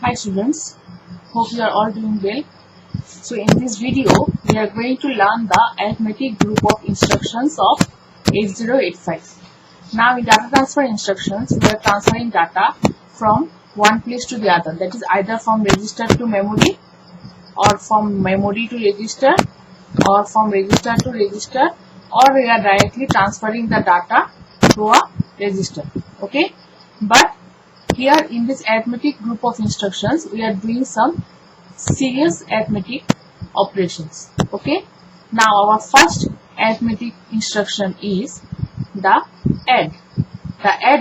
Hi students, hope you are all doing well. So in this video, we are going to learn the arithmetic group of instructions of 8085. Now in data transfer instructions, we are transferring data from one place to the other. That is either from register to memory, or from memory to register, or from register to register, or we are directly transferring the data to a register. Okay, but here in this arithmetic group of instructions, we are doing some serious arithmetic operations. Okay, now our first arithmetic instruction is the add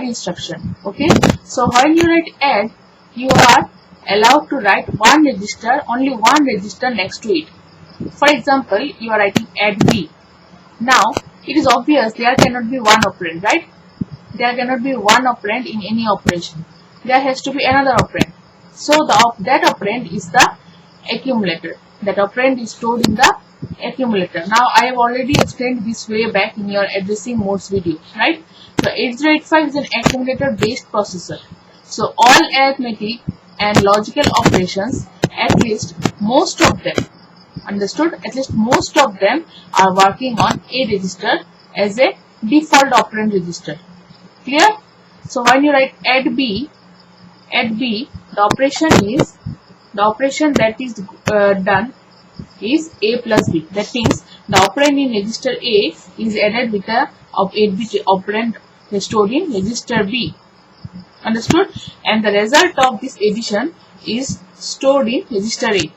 instruction. Okay, so when you write add, you are allowed to write only one register next to it. For example, you are writing add B. Now it is obvious there cannot be one operand, right? There cannot be one operand in any operation. There has to be another operand. So that operand is the accumulator. That operand is stored in the accumulator. Now I have already explained this way back in your addressing modes video, right? So 8085 is an accumulator based processor. So all arithmetic and logical operations, at least most of them, understood? At least most of them are working on A register as a default operand register. Clear? So when you write add B, the operation that is done is A plus B. That means the operand in register A is added with a 8-bit operand stored in register B. Understood? And the result of this addition is stored in register A.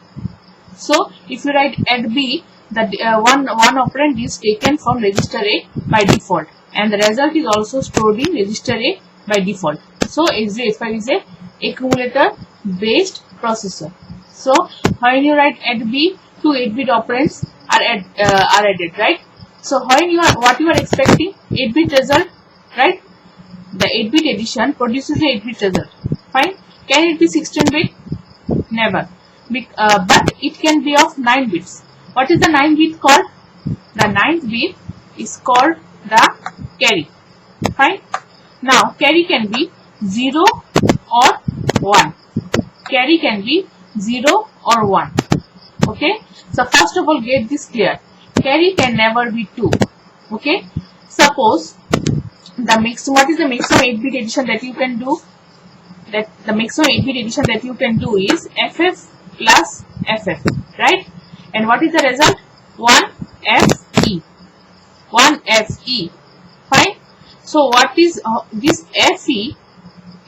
So if you write add B, the one operand is taken from register A by default, and the result is also stored in register A by default. So 8085 is a accumulator based processor. So when you write add B, two 8-bit operands are added, right? So when what you are expecting, 8-bit result, right? The 8-bit addition produces a 8-bit result. Fine. Can it be 16-bit? Never. But it can be of 9 bits. What is the 9th bit called? The 9th bit is called the carry. Fine. Now carry can be 0 or 1. Carry can be 0 or 1. Okay. So first of all, get this clear. Carry can never be 2. Okay. Suppose what is the maximum 8-bit addition that you can do? The maximum 8-bit addition that you can do is FF plus FF, right? And what is the result? 1FE. 1FE. Fine. So what is this FE?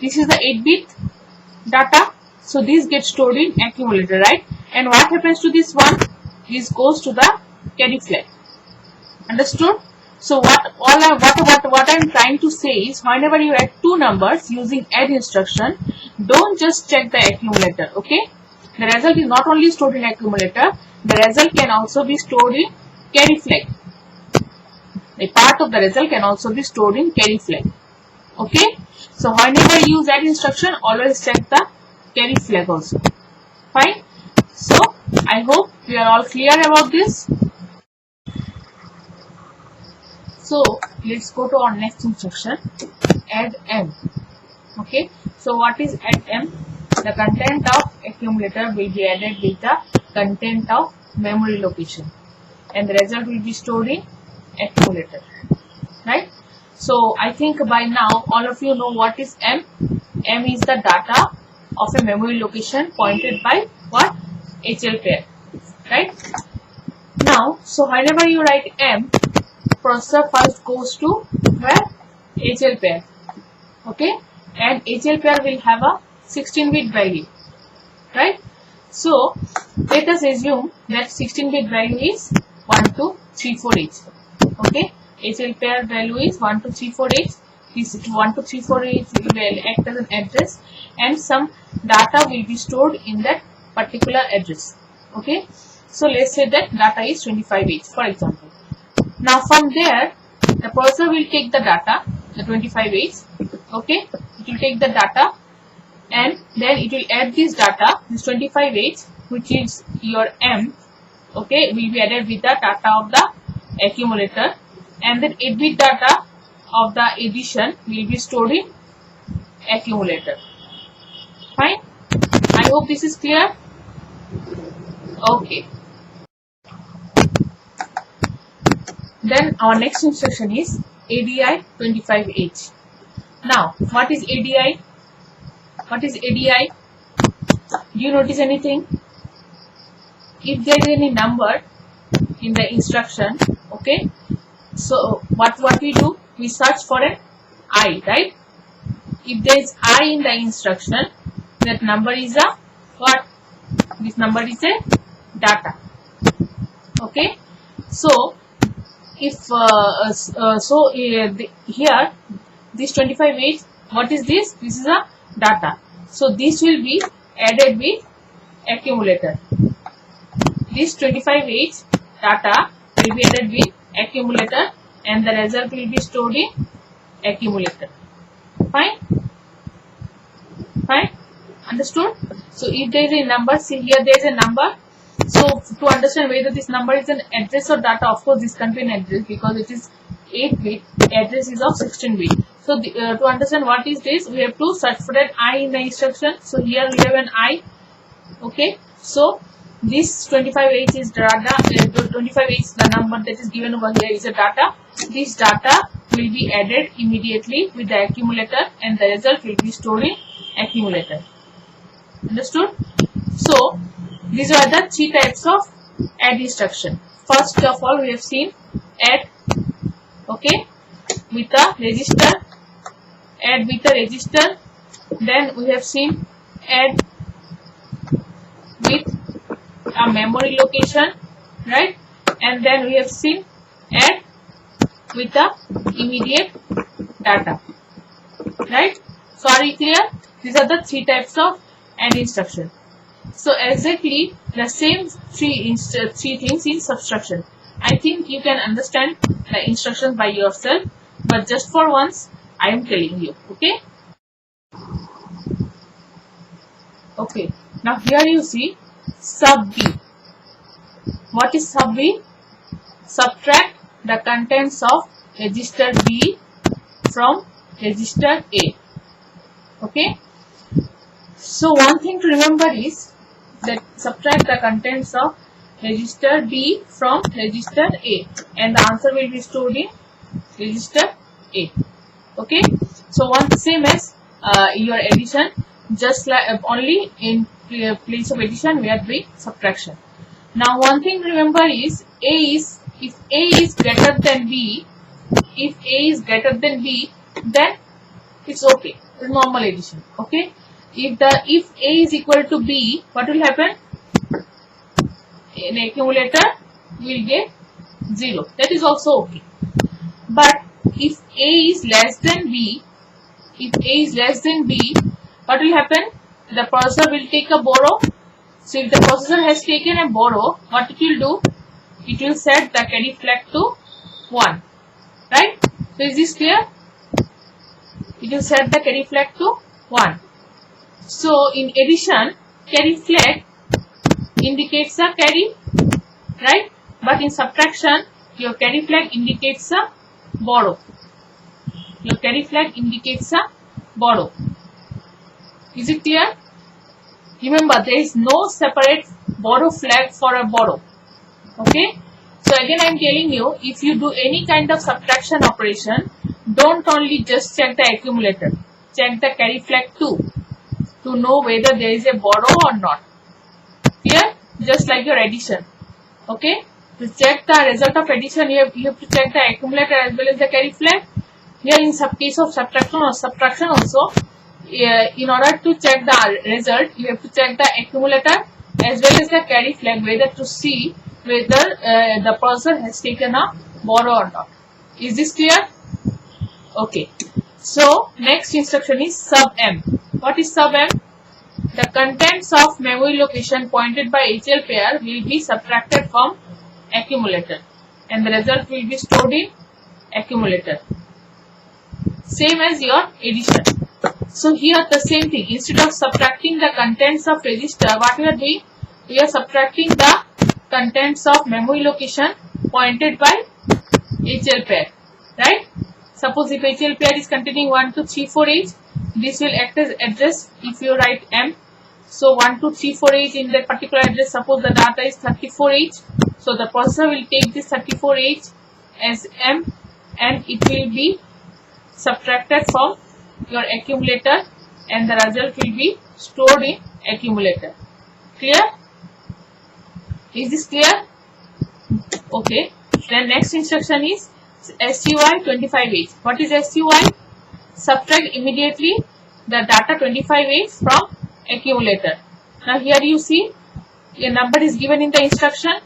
This is the 8-bit data. So this gets stored in accumulator, right? And what happens to this one? This goes to the carry flag. Understood? So what I'm trying to say is, whenever you add two numbers using add instruction, don't just check the accumulator. Okay? The result is not only stored in accumulator, the result can also be stored in carry flag. A part of the result can also be stored in carry flag. Okay? So whenever you use add instruction, always check the carry flag also. Fine? So I hope we are all clear about this. So let's go to our next instruction, add M. Okay? So what is add M? The content of accumulator will be added with the content of memory location, and the result will be stored in accumulator, right? So I think by now all of you know what is M. M is the data of a memory location pointed by what? HL pair, right? Now, so whenever you write M, processor first goes to where? HL pair. Okay? And HL pair will have a 16-bit value, right? So let us assume that 16-bit value is 1234H. Okay? HL pair value is 1234H. This 1234H will act as an address, and some data will be stored in that particular address. Okay? So let's say that data is 25H, for example. Now from there, the processor will take the data, the 25H. Okay? It will take the data, and then it will add this data, this 25H, which is your M, okay, will be added with the data of the accumulator, and then 8-bit data of the addition will be stored in accumulator. Fine. I hope this is clear. Okay. Then our next instruction is ADI 25H. Now, what is ADI? What is ADI? Do you notice anything? If there is any number in the instruction, okay, so what we do? We search for an I, right? If there is I in the instruction, that number is a what? This number is a data. Okay. So if here this 25H, what is this? This is a data. So this will be added with accumulator. This 25H data will be added with accumulator and the result will be stored in accumulator. Fine? Fine? Understood? So if there is a number, see here there is a number. So to understand whether this number is an address or data, of course this contains address because it is 8 bit, address is of 16 bit. So to understand what is this, we have to search for that I in the instruction. So here we have an I. Okay. So this 25H is data, 25H the number that is given over here is a data. This data will be added immediately with the accumulator and the result will be stored in accumulator. Understood? So these are the three types of add instruction. First of all, we have seen add, okay, with a register, add with a register. Then we have seen add with a memory location, right? And then we have seen add with a immediate data, right? So are you clear? These are the three types of add instruction. So exactly the same three things in subtraction. I think you can understand the instructions by yourself, but just for once I am telling you. Okay. Okay. Now here you see sub B. What is sub B? Subtract the contents of register B from register A. Okay. So one thing to remember is that subtract the contents of register B from register A and the answer will be stored in register A. Okay. So one same as your addition, just like only in place of addition we are doing subtraction. Now one thing to remember is if A is greater than B, if A is greater than B, then it's okay. It's normal addition. Okay. If A is equal to B, what will happen? In accumulator we will get 0. That is also okay. But if A is less than B, if A is less than B, what will happen? The processor will take a borrow. So if the processor has taken a borrow, what it will do? It will set the carry flag to 1. Right? So is this clear? It will set the carry flag to 1. So in addition, carry flag indicates a carry, right? But in subtraction, your carry flag indicates a borrow. Your carry flag indicates a borrow. Is it clear? Remember, there is no separate borrow flag for a borrow. Okay? So again I am telling you, if you do any kind of subtraction operation, don't only just check the accumulator. Check the carry flag too, to know whether there is a borrow or not. Clear? Just like your addition. Okay? To check the result of addition, you have to check the accumulator as well as the carry flag. Here in case of subtraction also, in order to check the result, you have to check the accumulator as well as the carry flag, whether to see whether the processor has taken a borrow or not. Is this clear? Okay. So next instruction is sub M. What is sub M? The contents of memory location pointed by HL pair will be subtracted from accumulator and the result will be stored in accumulator. Same as your addition. So here the same thing. Instead of subtracting the contents of register, what we are doing? We are subtracting the contents of memory location pointed by HL pair. Right? Suppose if HL pair is containing 1, 2, 3, 4, 8, this will act as address if you write M. So 12348 in that particular address, suppose the data is 34H. So the processor will take this 34H as M and it will be subtracted from your accumulator and the result will be stored in accumulator. Clear? Is this clear? Okay. Then next instruction is STY25H. What is STY? Subtract immediately the data 25H from accumulator. Now here you see a number is given in the instruction.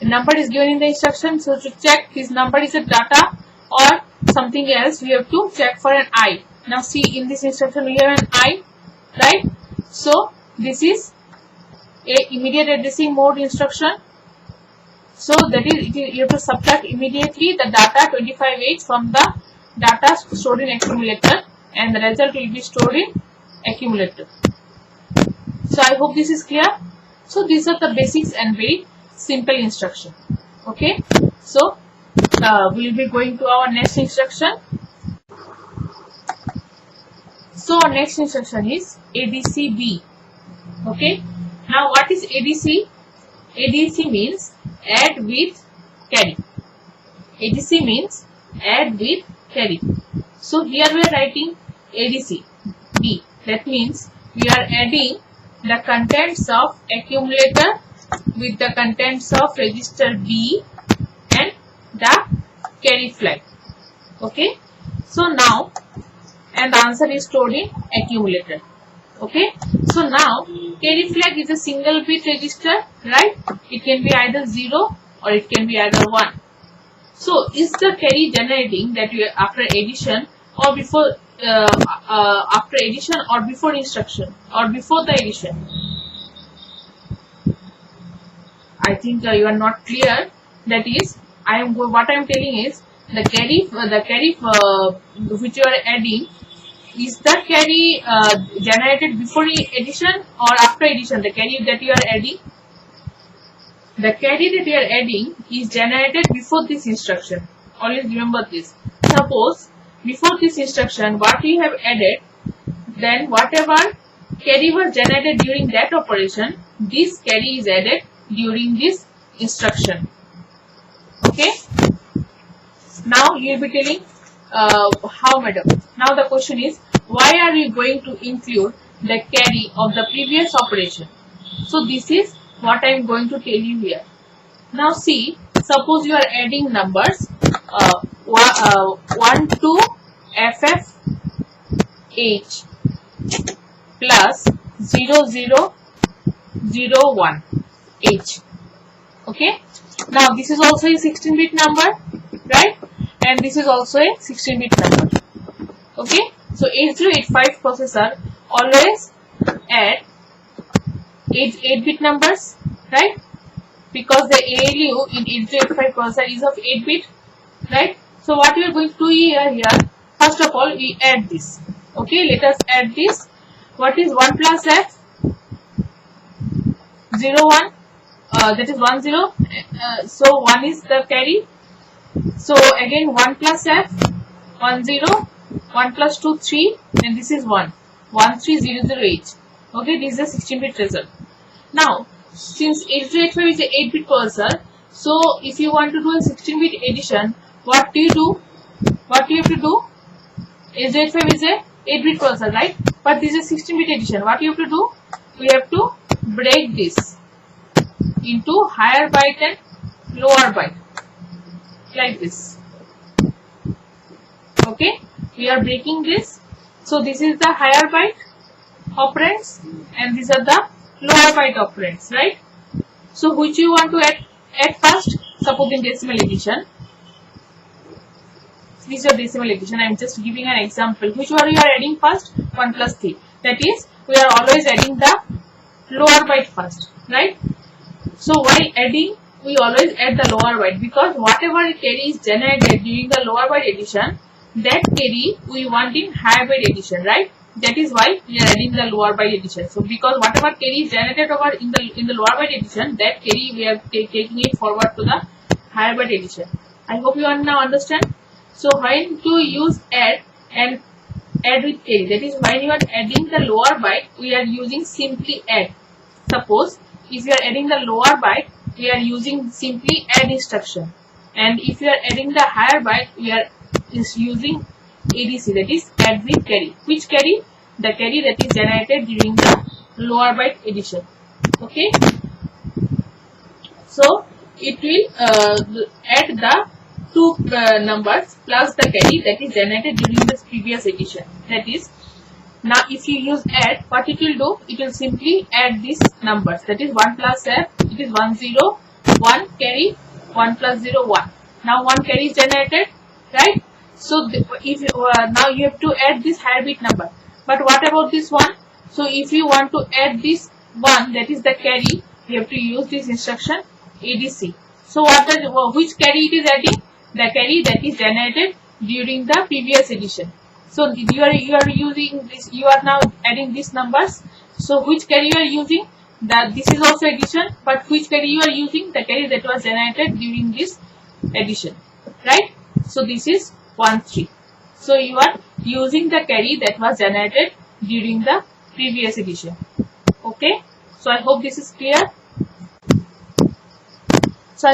A number is given in the instruction. So to check this number is a data or something else, we have to check for an I. Now see, in this instruction we have an I, right? So this is a immediate addressing mode instruction. So that is, you have to subtract immediately the data 25H from the data stored in accumulator and the result will be stored in accumulator. So I hope this is clear. So these are the basics and very simple instruction. Okay. So we will be going to our next instruction. So our next instruction is ADC-B. Okay. Now what is ADC? ADC means add with carry. ADC means add with carry. So here we are writing ADC B. That means we are adding the contents of accumulator with the contents of register B and the carry flag. Okay. So now, and the answer is stored in accumulator. Okay. So now carry flag is a single bit register, right? It can be either 0 or it can be either 1. So is the carry generating that you after addition or before after addition or before instruction or before the addition? I think you are not clear. That is, what I am telling is the carry which you are adding, is the carry generated before addition or after addition? The carry that you are adding, the carry that you are adding is generated before this instruction. Always remember this. Suppose before this instruction what you have added, then whatever carry was generated during that operation, this carry is added during this instruction. Okay. Now you will be telling how, madam. Now the question is, why are we going to include the carry of the previous operation? So this is what I am going to tell you here. Now see, suppose you are adding numbers 1 to FFH plus 0001H. Okay. Now this is also a 16-bit number, right? And this is also a 16-bit number. Okay. So 8085 processor always add 8-bit numbers, right? Because the ALU in 8085 processor is of 8-bit, right? So what we are going to do here, first of all we add this. Okay, let us add this. What is 1 plus F? 01, that is 10. So 1 is the carry. So again 1 plus F, 10, 1 plus 2, 3, and this is 1, 13008. Okay, this is a 16-bit result. Now, since 8085 is an 8-bit processor, so if you want to do a 16-bit addition, what do you do? What do you have to do? 8085 is a 8-bit processor, right? But this is a 16-bit addition. What you have to do? We have to break this into higher byte and lower byte, like this. Okay, we are breaking this. So this is the higher byte operands and these are the lower byte operands, right? So which you want to add first? Suppose in decimal addition, this is your decimal addition. I am just giving an example. Which one you are adding first? 1 plus 3. That is, we are always adding the lower byte first, right? So while adding, we always add the lower byte, because whatever carry is generated during the lower byte addition, that carry we want in higher byte addition, right? That is why we are adding the lower byte addition. So because whatever carry is generated over in the lower byte addition, that carry we are taking it forward to the higher byte addition. I hope you now understand. So when to use add and add with carry. That is, when you are adding the lower byte, we are using simply add. Suppose if you are adding the lower byte, we are using simply add instruction, and if you are adding the higher byte, we are using ADC, that is add with carry. Which carry? The carry that is generated during the lower byte addition. Okay, so it will add the two numbers plus the carry that is generated during the previous addition. That is, now if you use add, what it will do? It will simply add these numbers. That is 1 plus f, it is 1 0 1 carry 1 plus 0 1. Now 1 carry is generated, right? So if now you have to add this higher bit number. But what about this one? So if you want to add this one, that is the carry, you have to use this instruction ADC. So which carry it is adding? The carry that is generated during the previous addition. So you are using this. You are now adding these numbers. So which carry you are using? That this is also addition, but which carry you are using? The carry that was generated during this addition, right? So this is 1 3. So you are using the carry that was generated during the previous addition. Okay. So I hope this is clear. So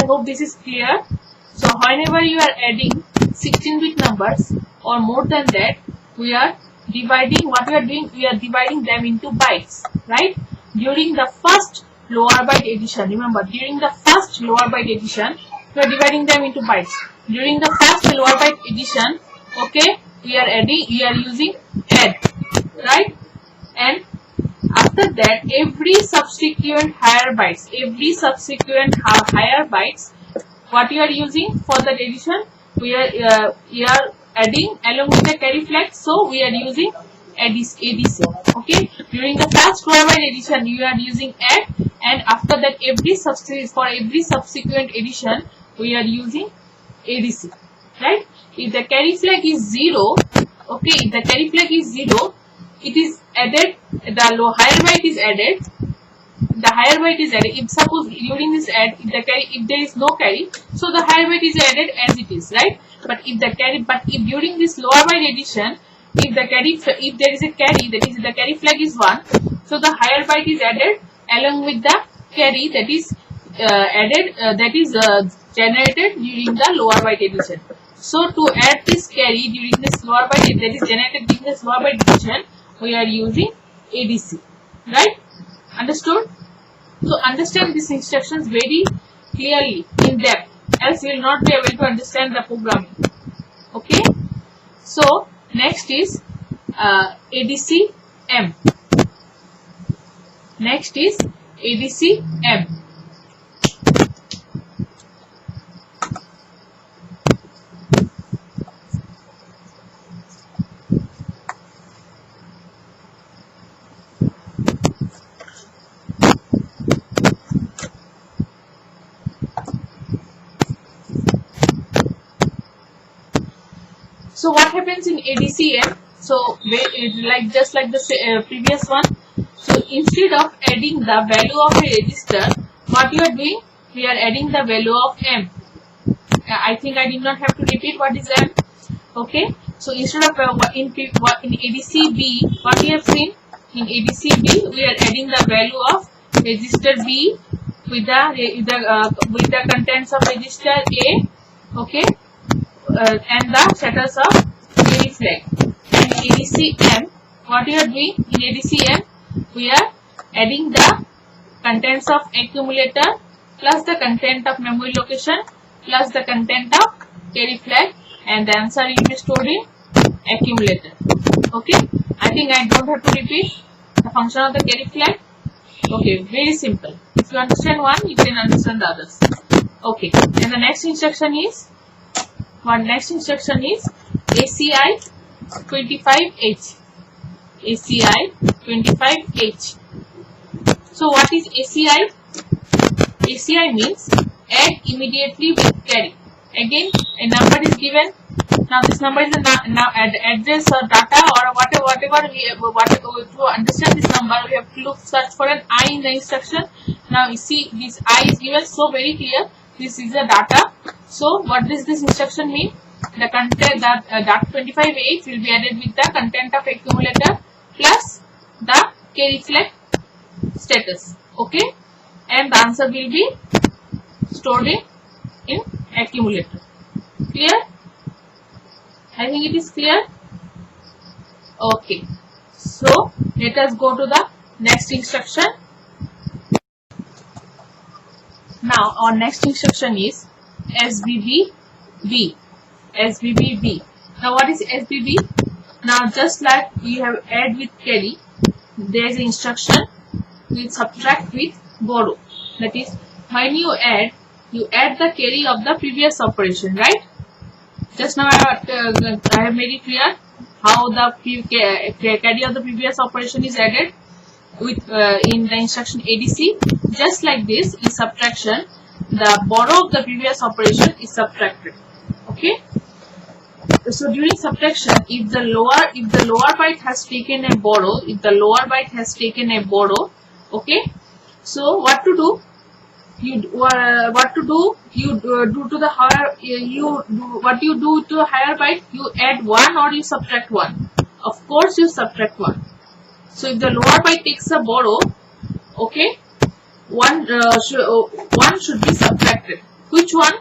whenever you are adding 16-bit numbers or more than that, we are dividing. What we are doing? We are dividing them into bytes, right? During the first lower byte addition, remember, during the first lower byte addition, we are dividing them into bytes. During the first lower byte addition, okay, we are using add, right? And after that, every subsequent higher bytes, what you are using for that addition, we are adding along with the carry flag. So we are using ADC. Okay, during the first lower byte addition, you are using add, and after that, for every subsequent addition, we are using ADC, right? If the carry flag is 0, okay, if the carry flag is 0, it is added, the higher byte is added, if suppose during this add, if there is no carry, so the higher byte is added as it is, right? But if during this lower byte addition, if there is a carry, that is the carry flag is 1, so the higher byte is added along with the carry that is generated during the lower byte addition. So to add this carry during this lower byte that is generated during this lower byte addition, we are using ADC, right? Understood? So understand these instructions very clearly, in depth, else you will not be able to understand the programming. Okay? So next is ADC M. Next is ADC M. So what happens in ADCM? So just like the previous one. So instead of adding the value of a register, what you are doing? We are adding the value of M. I think I did not have to repeat what is M. Okay. So instead of in ADC B, what we have seen in ADC B, we are adding the value of register B with the contents of register A. Okay. And the status of carry flag. And in ADCM, what we are doing in ADCM, we are adding the contents of accumulator plus the content of memory location plus the content of carry flag, and the answer will be stored in accumulator. Okay, I think I don't have to repeat the function of the carry flag. Okay, very simple. If you understand one, you can understand the others. Okay, and the next instruction is ACI 25H. ACI 25H. So what is ACI? ACI means add immediately with carry. Again, a number is given. Now this number is now address or data or whatever to understand this number, we have to search for an I in the instruction. Now you see this I is given, so very clear. This is the data. So what does this instruction mean? the content that DAT25H will be added with the content of accumulator plus the carry flag status. Okay, and the answer will be stored in accumulator. Clear? I think it is clear. Okay, so let us go to the next instruction. Now our next instruction is SBB. SBB. Now what is SBB? Now just like we have add with carry, there is an instruction with subtract with borrow. That is, when you add the carry of the previous operation, right? Just now I have made it clear how the carry of the previous operation is added with in the instruction ADC. Just like this, in subtraction, the borrow of the previous operation is subtracted. Okay. So during subtraction, if the lower byte has taken a borrow, okay. So what to do? You do to the higher what you do to a higher byte? You add 1 or you subtract 1. Of course, you subtract 1. So if the lower byte takes a borrow, okay, one should be subtracted. Which one?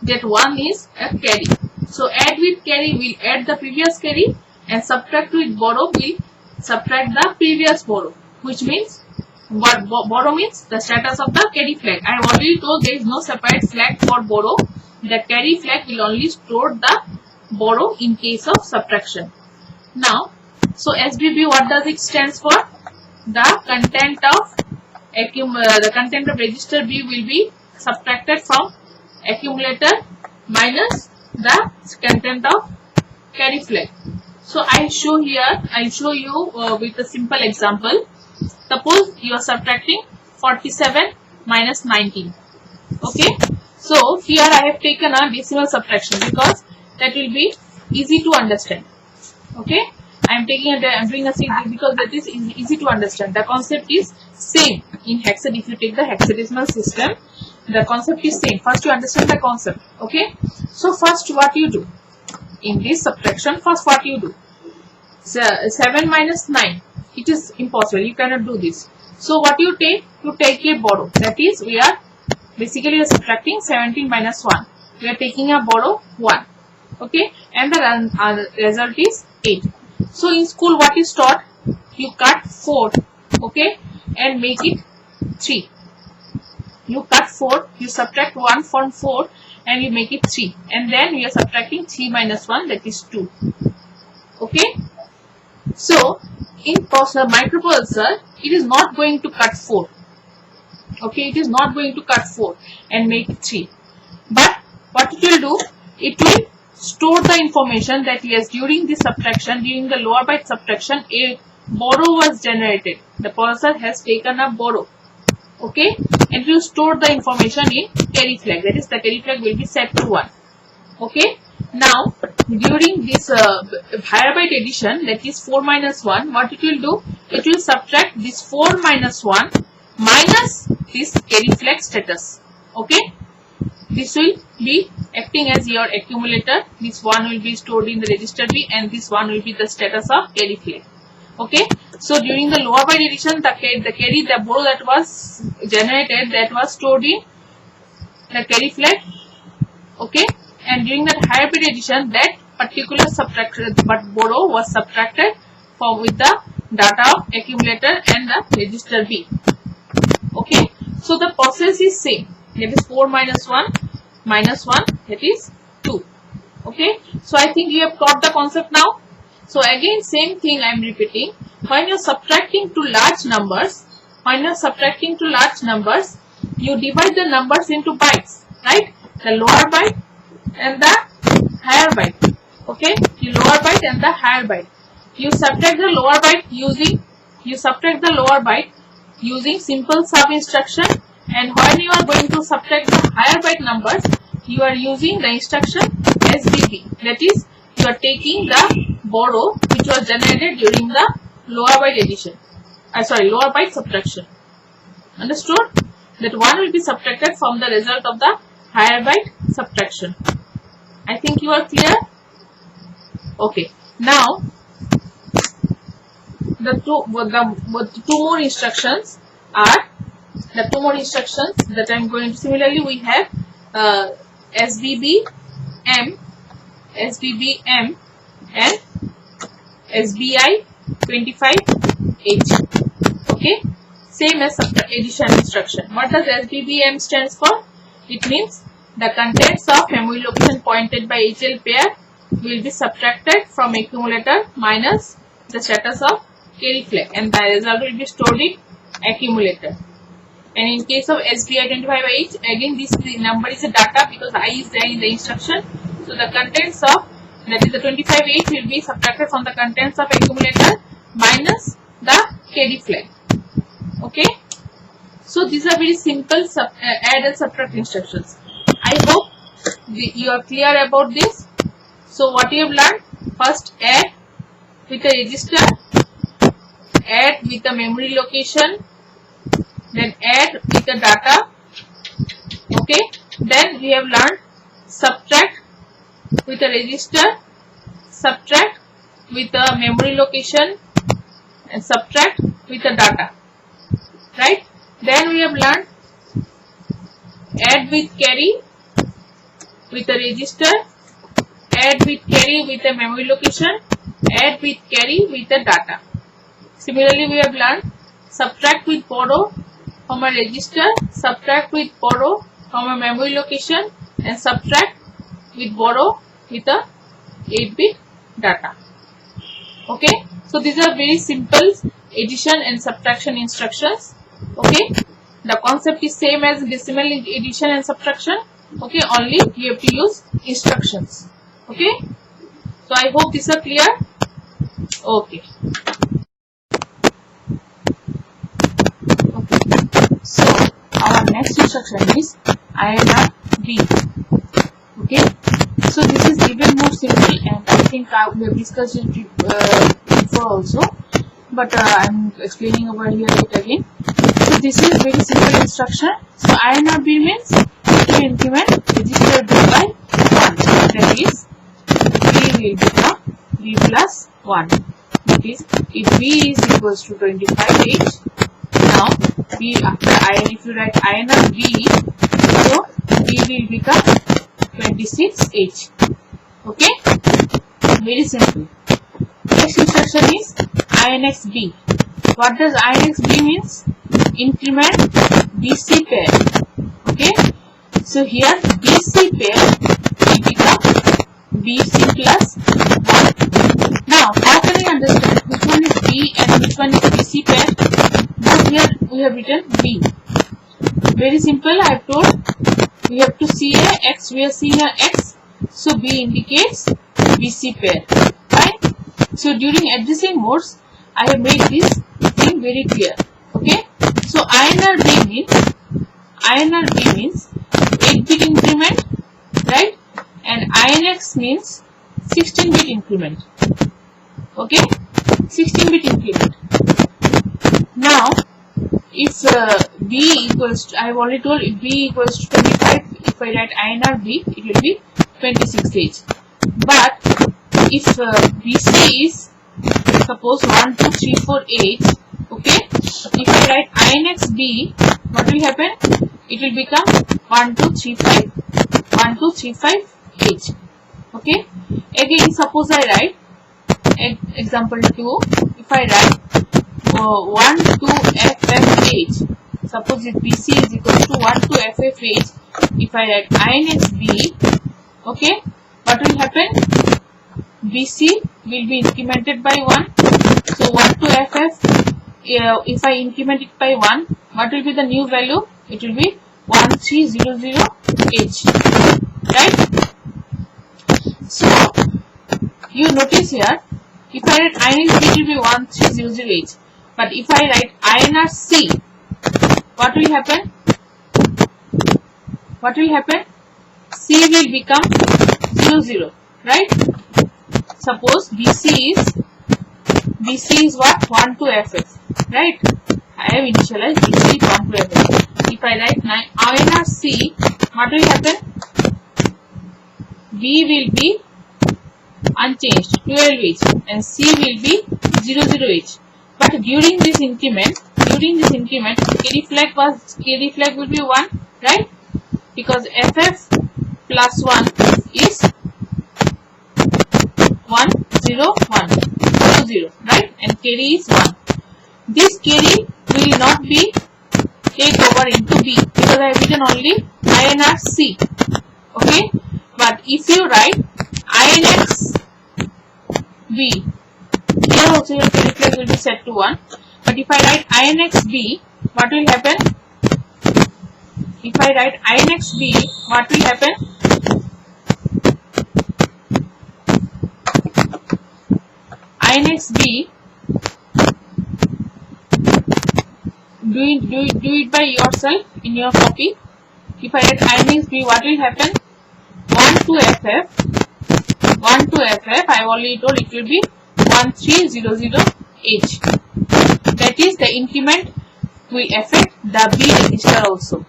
That one is a carry. So add with carry will add the previous carry, and subtract with borrow will subtract the previous borrow. Which means what borrow means the status of the carry flag. I have already told there is no separate flag for borrow. The carry flag will only store the borrow in case of subtraction. Now, so SBB, what does it stands for? The content of register B will be subtracted from accumulator minus the content of carry flag. So I show you with a simple example. Suppose you are subtracting 47 minus 19. Okay. So here I have taken a decimal subtraction because that will be easy to understand. Okay. I am doing a series because that is easy to understand. The concept is same in hexadecimal. If you take the hexadecimal system, the concept is same. First you understand the concept. Okay. So first what you do in this subtraction? First what you do? 7 minus 9. It is impossible. You cannot do this. So what you take? You take a borrow. That is, we are basically subtracting 17 minus 1. We are taking a borrow 1. Okay. And the result is 8. So in school what is taught? You cut 4. Okay. And make it 3. You cut 4. You subtract 1 from 4 and you make it 3. And then we are subtracting 3 minus 1, that is 2. Okay. So in microprocessor, it is not going to cut 4. Okay, it is not going to cut 4 and make 3. But what it will do? It will store the information that yes, during this subtraction, during the lower byte subtraction, a borrow was generated. The processor has taken a borrow. Okay, and it will store the information in carry flag. That is, the carry flag will be set to 1. Okay. Now, during this higher byte addition, that is 4 minus 1, what it will do? It will subtract this 4 minus 1 minus this carry flag status. Okay. This will be acting as your accumulator. This one will be stored in the register B and this one will be the status of carry flag. Okay. So, during the lower byte addition, the borrow that was generated, that was stored in the carry flag. Okay. And during that higher byte addition, that particular borrow was subtracted with the data of accumulator and the register B. Okay. So the process is same. That is 4 minus 1 minus 1, that is 2. Okay. So I think you have got the concept now. So again, same thing I am repeating. When you are subtracting to large numbers, you divide the numbers into bytes, right? The lower byte and the higher byte. Okay, the lower byte and the higher byte. You subtract the lower byte using simple sub instruction, and when you are going to subtract the higher byte numbers, you are using the instruction SBB. That is, you are taking the borrow which was generated during the lower byte addition. Lower byte subtraction. Understood? That one will be subtracted from the result of the higher byte subtraction. I think you are clear. Okay. Now the two more instructions are that I am going to. Similarly, we have SBBM and SBI 25H. Okay, same as addition instruction. What does SBBM stands for? It means the contents of memory location pointed by HL pair will be subtracted from accumulator minus the status of carry flag, and the result will be stored in accumulator. And in case of SBI 25H, again this number is a data because I is there in the instruction. So the contents of, that is the 25H, will be subtracted from the contents of accumulator minus the carry flag. Okay. So these are very simple add and subtract instructions. I hope you are clear about this. So what you have learned: first add with a register, add with a memory location, then add with the data. Okay. Then we have learned subtract with a register, subtract with a memory location, and subtract with the data. Right. Then we have learned add with carry with a register, add with carry with a memory location, add with carry with the data. Similarly, we have learned subtract with borrow from a register, subtract with borrow from a memory location, and subtract with borrow with a 8-bit data. Okay, so these are very simple addition and subtraction instructions. Okay, the concept is same as decimal addition and subtraction. Okay, only you have to use instructions. Okay, so I hope these are clear. Okay. So our next instruction is INR B. Okay, so this is even more simple, and I think we have discussed it before also, but I am explaining over here it again. So this is very simple instruction. So INR B means to increment register B by 1. That is, B will become B plus 1. That is, if B is equals to 25H, now B after IN, if you write INR B, so B will become 26H. Okay, very simple. Next instruction is INX B. What does INX B means? Increment BC pair. Okay, so here BC pair will become BC plus 1. Now, how can I understand which one is B and which one is BC pair? Now here we have written B. Very simple. I have told we have to see a X. We are seeing a X, so B indicates BC pair. Right? So during addressing modes, I have made this thing very clear. Okay. So INR B means 8-bit increment, right? And INX means 16-bit increment. Okay, 16-bit increment. Now, if B equals to, I have already told, if B equals to 25, if I write INR B, it will be 26H. But if BC is suppose 1, 2, 3, 4, H, okay, if I write INX B, what will happen? It will become 1, 2, 3, 5, 1, 2, 3, 5, H. Okay. Again, suppose I write example 2. If I write 1, 2, FFH, suppose if BC is equal to 1, 2, FFH, if I write INX B, okay, what will happen? BC will be incremented by 1. So 1 to FF, if I increment it by 1, what will be the new value? It will be 1300H. Right? So you notice here, if I write INR B, it will be 1300H. But if I write INR C, what will happen? What will happen? C will become 00. Right? Suppose BC is what? 1 to FF. Right? I have initialized BC 1 to FF. If I write INR C, what will happen? B will be unchanged 12H and C will be 00H. But during this increment carry flag will be 1, right? Because FF plus 1 is 1 0 1 0 0, right? And carry is 1. This carry will not be take over into B because I have written only INR C. Okay, but if you write INX B, here also your carry flag will be set to 1. But if I write INX B, what will happen? If I write INX B, what will happen? INX B, do it by yourself in your copy. If I write INX B, what will happen? 1 to FF, I have already told it will be 1300H. That is the increment will affect the B register also.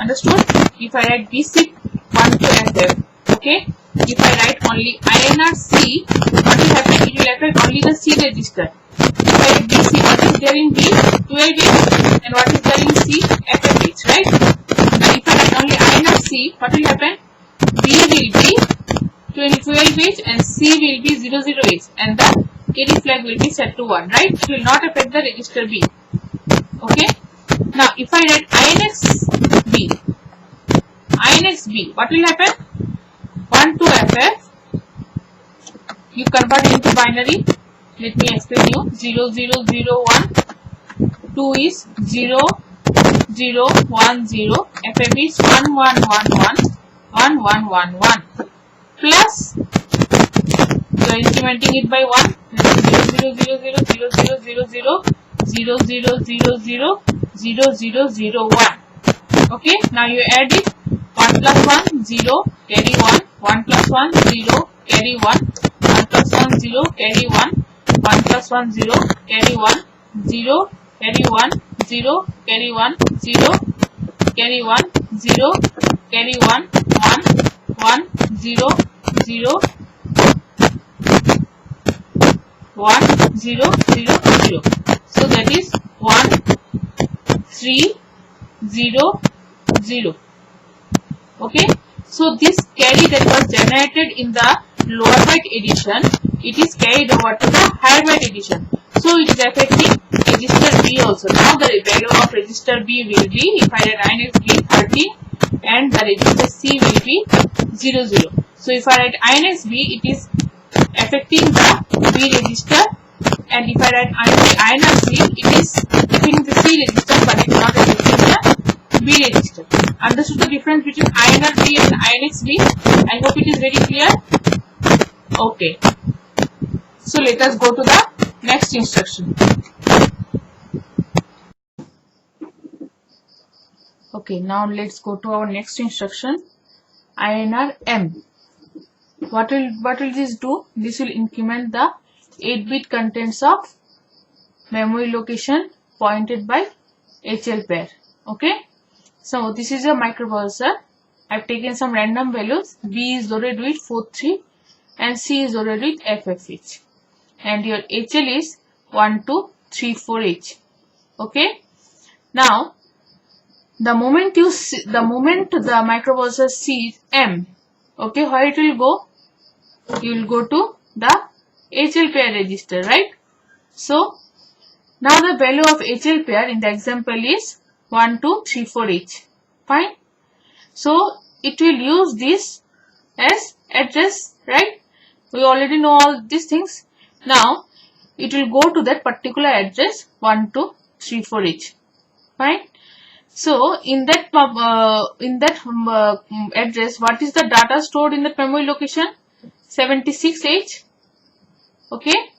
Understood? If I write BC 1 to FF, okay? If I write only INR C, what will happen? It will affect only the C register. If I write BC, what is there in B? 12H, and what is there in C? FFH, right? And if I write only INR C, what will happen? B will be 12H and C will be 00H, and the carry flag will be set to 1, right? It will not affect the register B. Okay? Now, if I write INX B, what will happen? 1 to FF, you convert it into binary. Let me explain you. 0 0 0 1, 2 is 0 0 1 0, FF is 1 1 1 1 1 1 1 1 plus, you are incrementing it by 1, 0 0 0 0 0 0 0 0 0 0 0 0 0 0 0 1. Okay, now you add it. 1 plus 1 0 carry 1, 1 plus 1 0 carry 1, 1 plus 1 0 carry 1, 1 plus 1 0 carry 1, 0 carry 1 0 carry 1 0 carry 1 0 carry 1 1 1 0 0 1 0 0 0. So that is 1 3 0 0. Okay, so this carry that was generated in the lower byte addition, it is carried over to the higher byte addition. So it is affecting register B also. Now the value of register B will be, if I write INX B 30 and the register C will be 0 0. So if I write INX B, it is affecting the B register, and if I write INR C, it is affecting the C register, but it is not affecting the B register. Understood the difference between INR B and INX B? I hope it is very clear. Okay. So let us go to the next instruction. Okay, now let's go to our next instruction. INR M. What will this do? This will increment the 8-bit contents of memory location pointed by HL pair. Okay. So this is a microprocessor. I have taken some random values. B is loaded with 43 and C is loaded with FFH. And your HL is 1234H. Okay. Now, the moment the microprocessor sees M, okay, where it will go? You will go to the HL pair register, right? So, now the value of HL pair in the example is 1234H. Fine. So, it will use this as address, right? We already know all these things. Now, it will go to that particular address 1234H. Fine. So, in that address, what is the data stored in that memory location? 76H. Okay.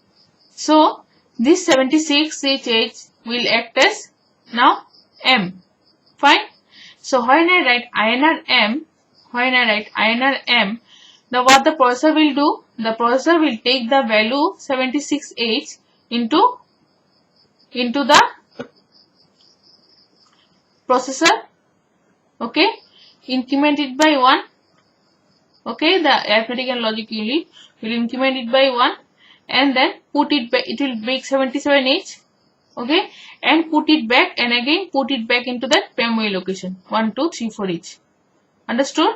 So, this 76H will act as now M. Fine. So, when I write INR M, now what the processor will do? The processor will take the value 76H into the processor. Okay. Increment it by 1. Okay, the arithmetic and logic unit will increment it by 1 and then put it back. It will make 77 each. Okay, and put it back and again put it back into that memory location 1, 2, 3, 4 each. Understood?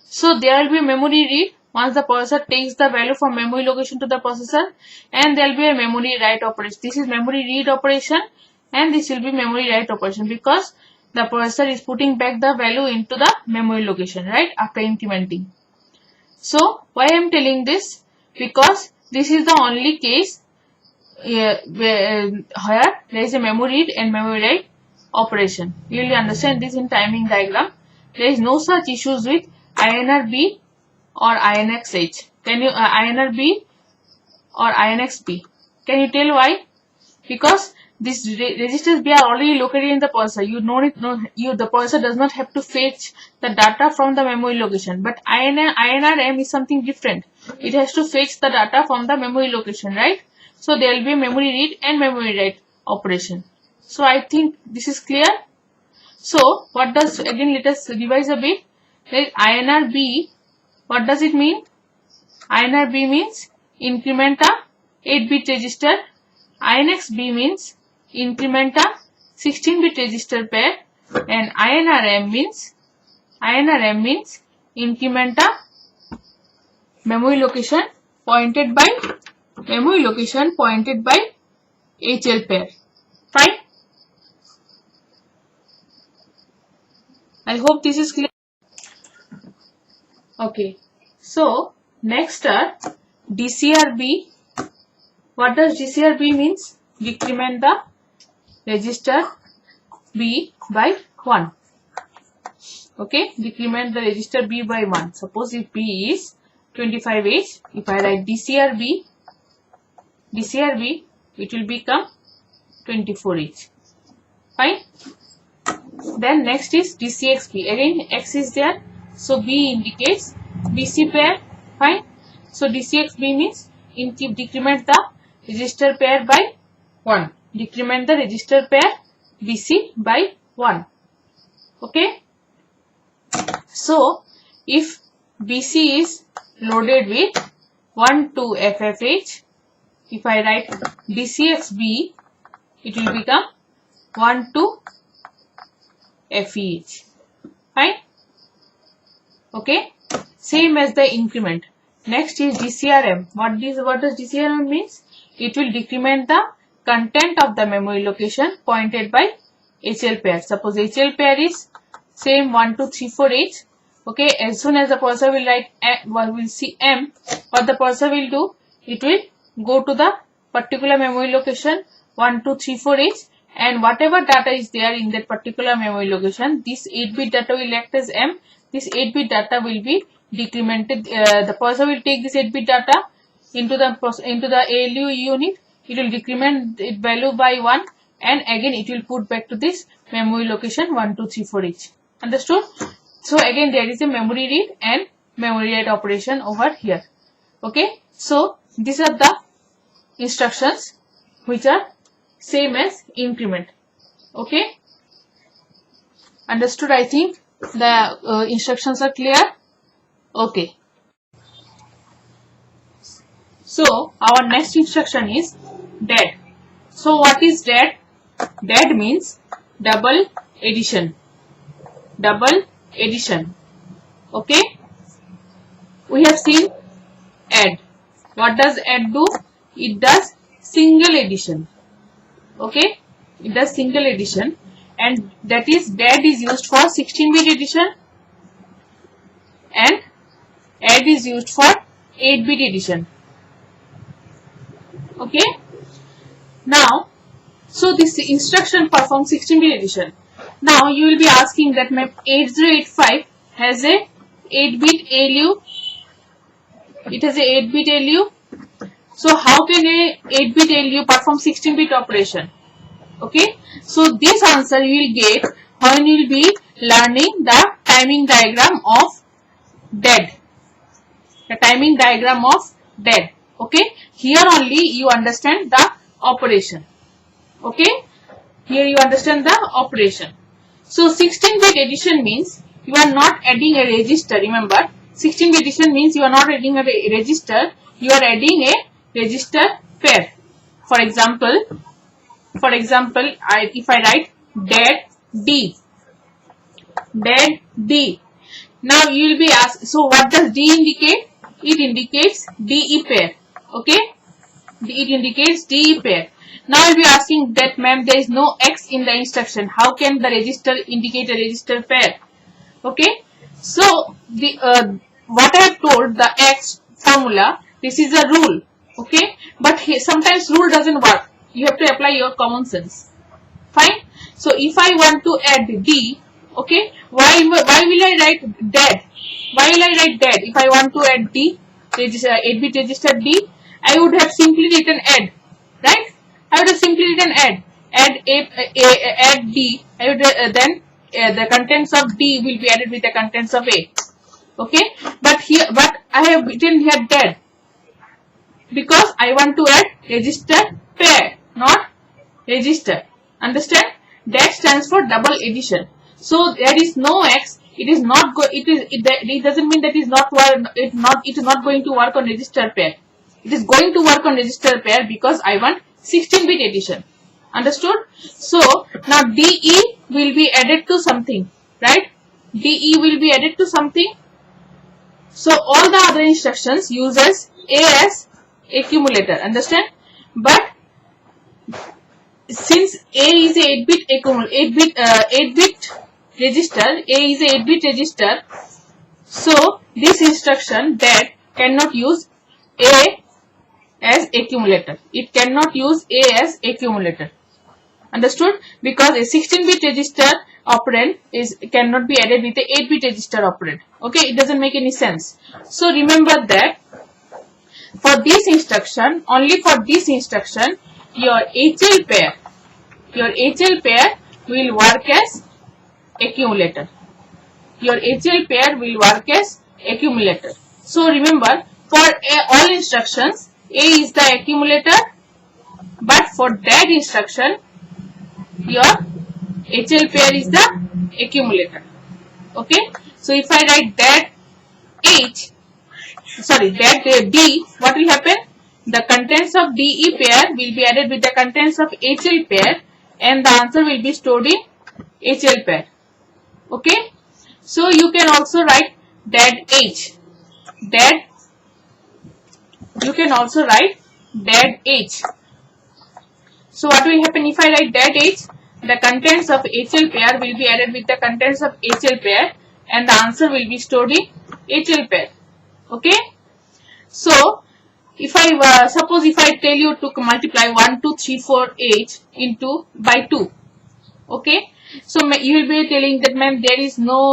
So there will be a memory read once the processor takes the value from memory location to the processor, and there will be a memory write operation. This is memory read operation and this will be memory write operation because the processor is putting back the value into the memory location, right, after incrementing. So why I am telling this? Because this is the only case where there is a memory read and memory write operation. You will understand this in timing diagram. There is no such issues with INR B or INX H. Can you INR B or INX B? Can you tell why? Because these registers B are already located in the processor. The processor does not have to fetch the data from the memory location. But INR M is something different. It has to fetch the data from the memory location, right? So there will be a memory read and memory write operation. So I think this is clear. So what does, again let us revise a bit. INR B, what does it mean? INR B means increment a 8-bit register. INX B means increment a 16-bit register pair, and INR M means increment a memory location pointed by HL pair. Fine. I hope this is clear. Okay. So next are DCRB. What does DCRB means? Decrement the register B by 1. Okay, decrement the register B by 1. Suppose if B is 25H, if I write DCRB, it will become 24H. Fine. Then next is DCXB. Again X is there, so B indicates BC pair. Fine. So DCXB means decrement the register pair by 1. Decrement the register pair BC by 1. Okay. So if BC is loaded with 1 to FFH, if I write DCXB, it will become 1 to FEH. Fine. Okay. Same as the increment. Next is DCRM. What does DCRM means? It will decrement the content of the memory location pointed by HL pair. Suppose HL pair is same 1, 2, 3, 4, H. Okay, as soon as the processor will write will see M, what the processor will do? It will go to the particular memory location 1, 2, 3, 4, H, and whatever data is there in that particular memory location, this 8-bit data will act as M. This 8-bit data will be decremented. The processor will take this 8-bit data into the ALU unit. It will decrement its value by 1, and again it will put back to this memory location 1, 2, 3, 4 H. Understood? So again there is a memory read and memory write operation over here. Okay. So these are the instructions which are same as increment. Okay. Understood? I think the instructions are clear. Okay. So our next instruction is DAD. So what is DAD? DAD means double addition. Double addition. Okay. We have seen add. What does add do? It does single addition. Okay. It does single addition, and that is DAD is used for 16-bit addition and add is used for 8-bit addition. Okay. Now, so this instruction performs 16-bit addition. Now you will be asking that my 8085 has a 8-bit ALU. It has a 8-bit ALU. So how can a 8-bit ALU perform 16-bit operation? Okay. So this answer you will get when you will be learning the timing diagram of DAD. The timing diagram of DAD. Okay. Here only you understand the operation. Okay. Here you understand the operation. So 16-bit addition means you are not adding a register. Remember, 16-bit addition means you are not adding a register, you are adding a register pair. For example, if I write DAD D, now you will be asked, so what does D indicate? It indicates DE pair. Okay, it indicates DE pair. Now I will be asking that, ma'am, there is no X in the instruction. How can the register indicate a register pair? Okay, so the what I have told, the X formula, this is a rule. Okay, but sometimes rule doesn't work. You have to apply your common sense. Fine. So if I want to add D, okay, why will I write DAD? Why will I write DAD? If I want to add D, 8-bit register D, I would have simply written add, right? I would have simply written add D. I would then the contents of D will be added with the contents of A. Okay, but I have written here DAD because I want to add register pair, not register. Understand? DAD stands for double addition. So there is no X. It is not it doesn't mean that it is not going to work on register pair. It is going to work on register pair because I want 16-bit addition. Understood? So now DE will be added to something, right? DE will be added to something. So all the other instructions uses A as accumulator. Understand? But since A is a 8-bit register, A is a 8-bit register, so this instruction DAD cannot use A as accumulator. It cannot use A as accumulator. Understood? Because a 16-bit register operand cannot be added with a 8-bit register operand. Okay, it doesn't make any sense. So remember that for this instruction, only for this instruction, your HL pair will work as accumulator. Your HL pair will work as accumulator. So remember, for all instructions, A is the accumulator, but for that instruction, your HL pair is the accumulator. Okay, so if I write that D, what will happen? The contents of DE pair will be added with the contents of HL pair, and the answer will be stored in HL pair. Okay, so you can also write DAD H. You can also write DAD H. So what will happen if I write DAD H? The contents of HL pair will be added with the contents of HL pair, and the answer will be stored in HL pair. Okay, so if I suppose if I tell you to multiply 1, 2, 3, 4 H by 2, okay, so you will be telling that, ma'am, there is no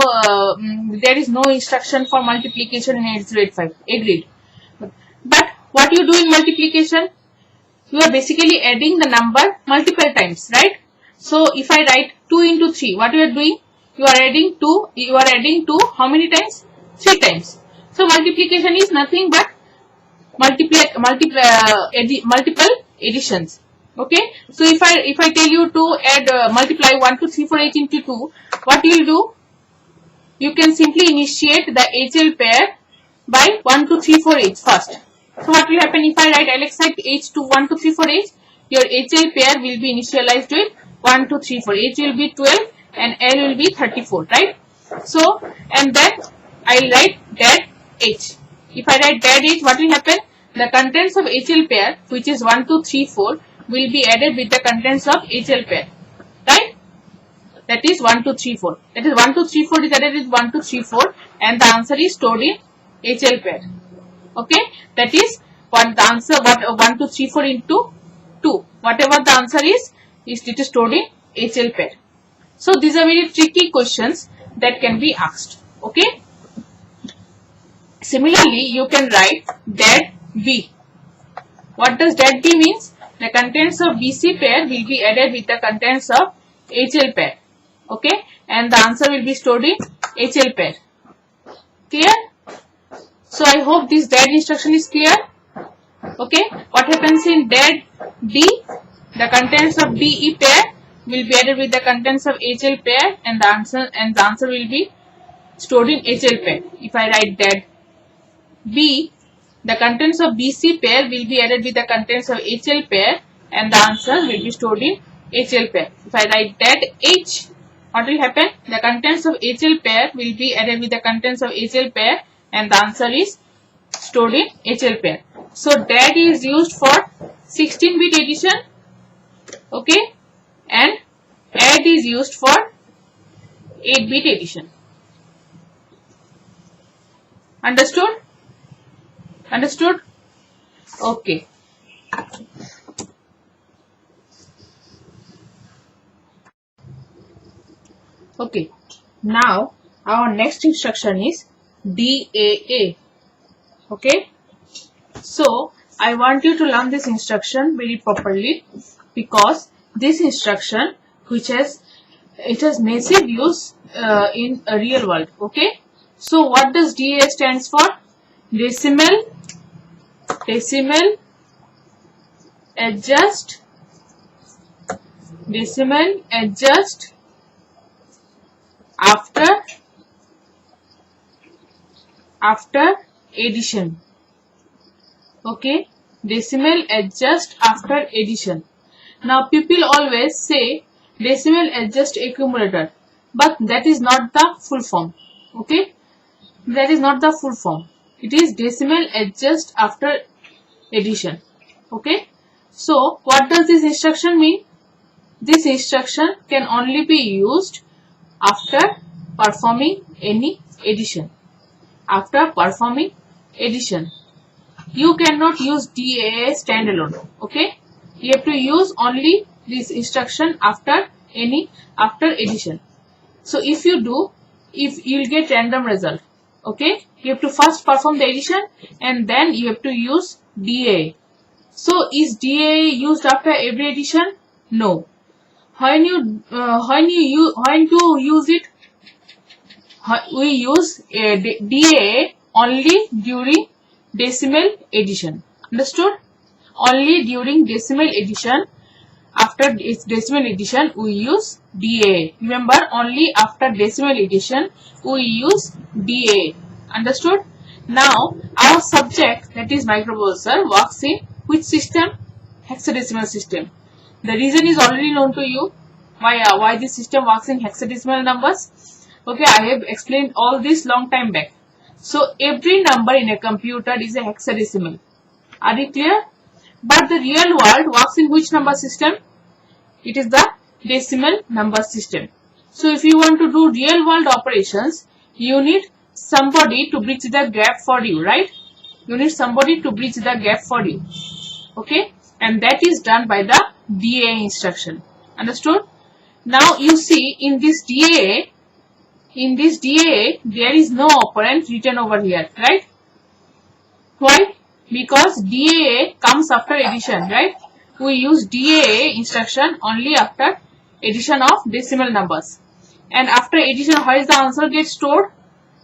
instruction for multiplication in 8085. Agreed. But what you do in multiplication? You are basically adding the number multiple times, right? So if I write 2 into 3, what you are doing? You are adding 2. You are adding 2 how many times? 3 times. So multiplication is nothing but multiple additions. Okay. So if I tell you to add multiply 1, 2, 3, 4 H into 2, what you will do? You can simply initiate the HL pair by 1, 2, 3, 4 H first. So what will happen if I write Alexa H to 1, 2, 3, 4 H? Your HL pair will be initialized with 1, 2, 3, 4. H will be 12 and L will be 34, right? So, and then I will write DAD H. If I write DAD H, what will happen? The contents of HL pair, which is 1, 2, 3, 4, will be added with the contents of HL pair, right? That is 1, 2, 3, 4. That is 1, 2, 3, 4 is added with 1, 2, 3, 4, and the answer is stored in HL pair. Okay, that is what the answer. What 1, 2, 3, 4 into 2. Whatever the answer is it is stored in HL pair. So these are very tricky questions that can be asked. Okay. Similarly, you can write DAD B. What does DAD B means? The contents of BC pair will be added with the contents of HL pair. Okay, and the answer will be stored in HL pair. Clear? So I hope this DAD instruction is clear. Okay, what happens in DAD D? The contents of DE pair will be added with the contents of HL pair, and the answer will be stored in HL pair. If I write DAD B, the contents of BC pair will be added with the contents of HL pair and the answer will be stored in HL pair. If I write that H, what will happen? The contents of HL pair will be added with the contents of HL pair and the answer is stored in HL pair. So that is used for 16-bit addition, okay, and add is used for 8-bit addition. Understood? Understood? Okay. Okay. Now our next instruction is DAA. Okay. So I want you to learn this instruction very properly because this instruction it has massive use in a real world. Okay. So what does DAA stands for? Decimal, adjust, after addition. Okay, decimal adjust after addition. Now people always say decimal adjust accumulator, but that is not the full form. Okay, that is not the full form. It is decimal adjust after addition. Okay, so what does this instruction mean? This instruction can only be used after performing any addition. After performing addition, you cannot use DAA standalone. Okay, you have to use only this instruction after addition. So if you do, you will get random result. Okay, you have to first perform the addition and then you have to use DAA. So is DAA used after every addition? No. When to use it? We use DAA only during decimal addition. Understood? Only during decimal addition. After decimal addition, we use DAA. Remember, only after decimal addition, we use DAA. Understood? Now, our subject, that is microprocessor, works in which system? Hexadecimal system. The reason is already known to you. Why this system works in hexadecimal numbers. Okay, I have explained all this long time back. So every number in a computer is a hexadecimal. Are you clear? But the real world works in which number system? It is the decimal number system. So if you want to do real world operations, you need somebody to bridge the gap for you, right? You need somebody to bridge the gap for you. Okay, and that is done by the DAA instruction. Understood? Now you see in this DAA, there is no operand written over here, right? Why? Because DAA comes after addition, right? We use DAA instruction only after addition of decimal numbers. And after addition, how is the answer get stored?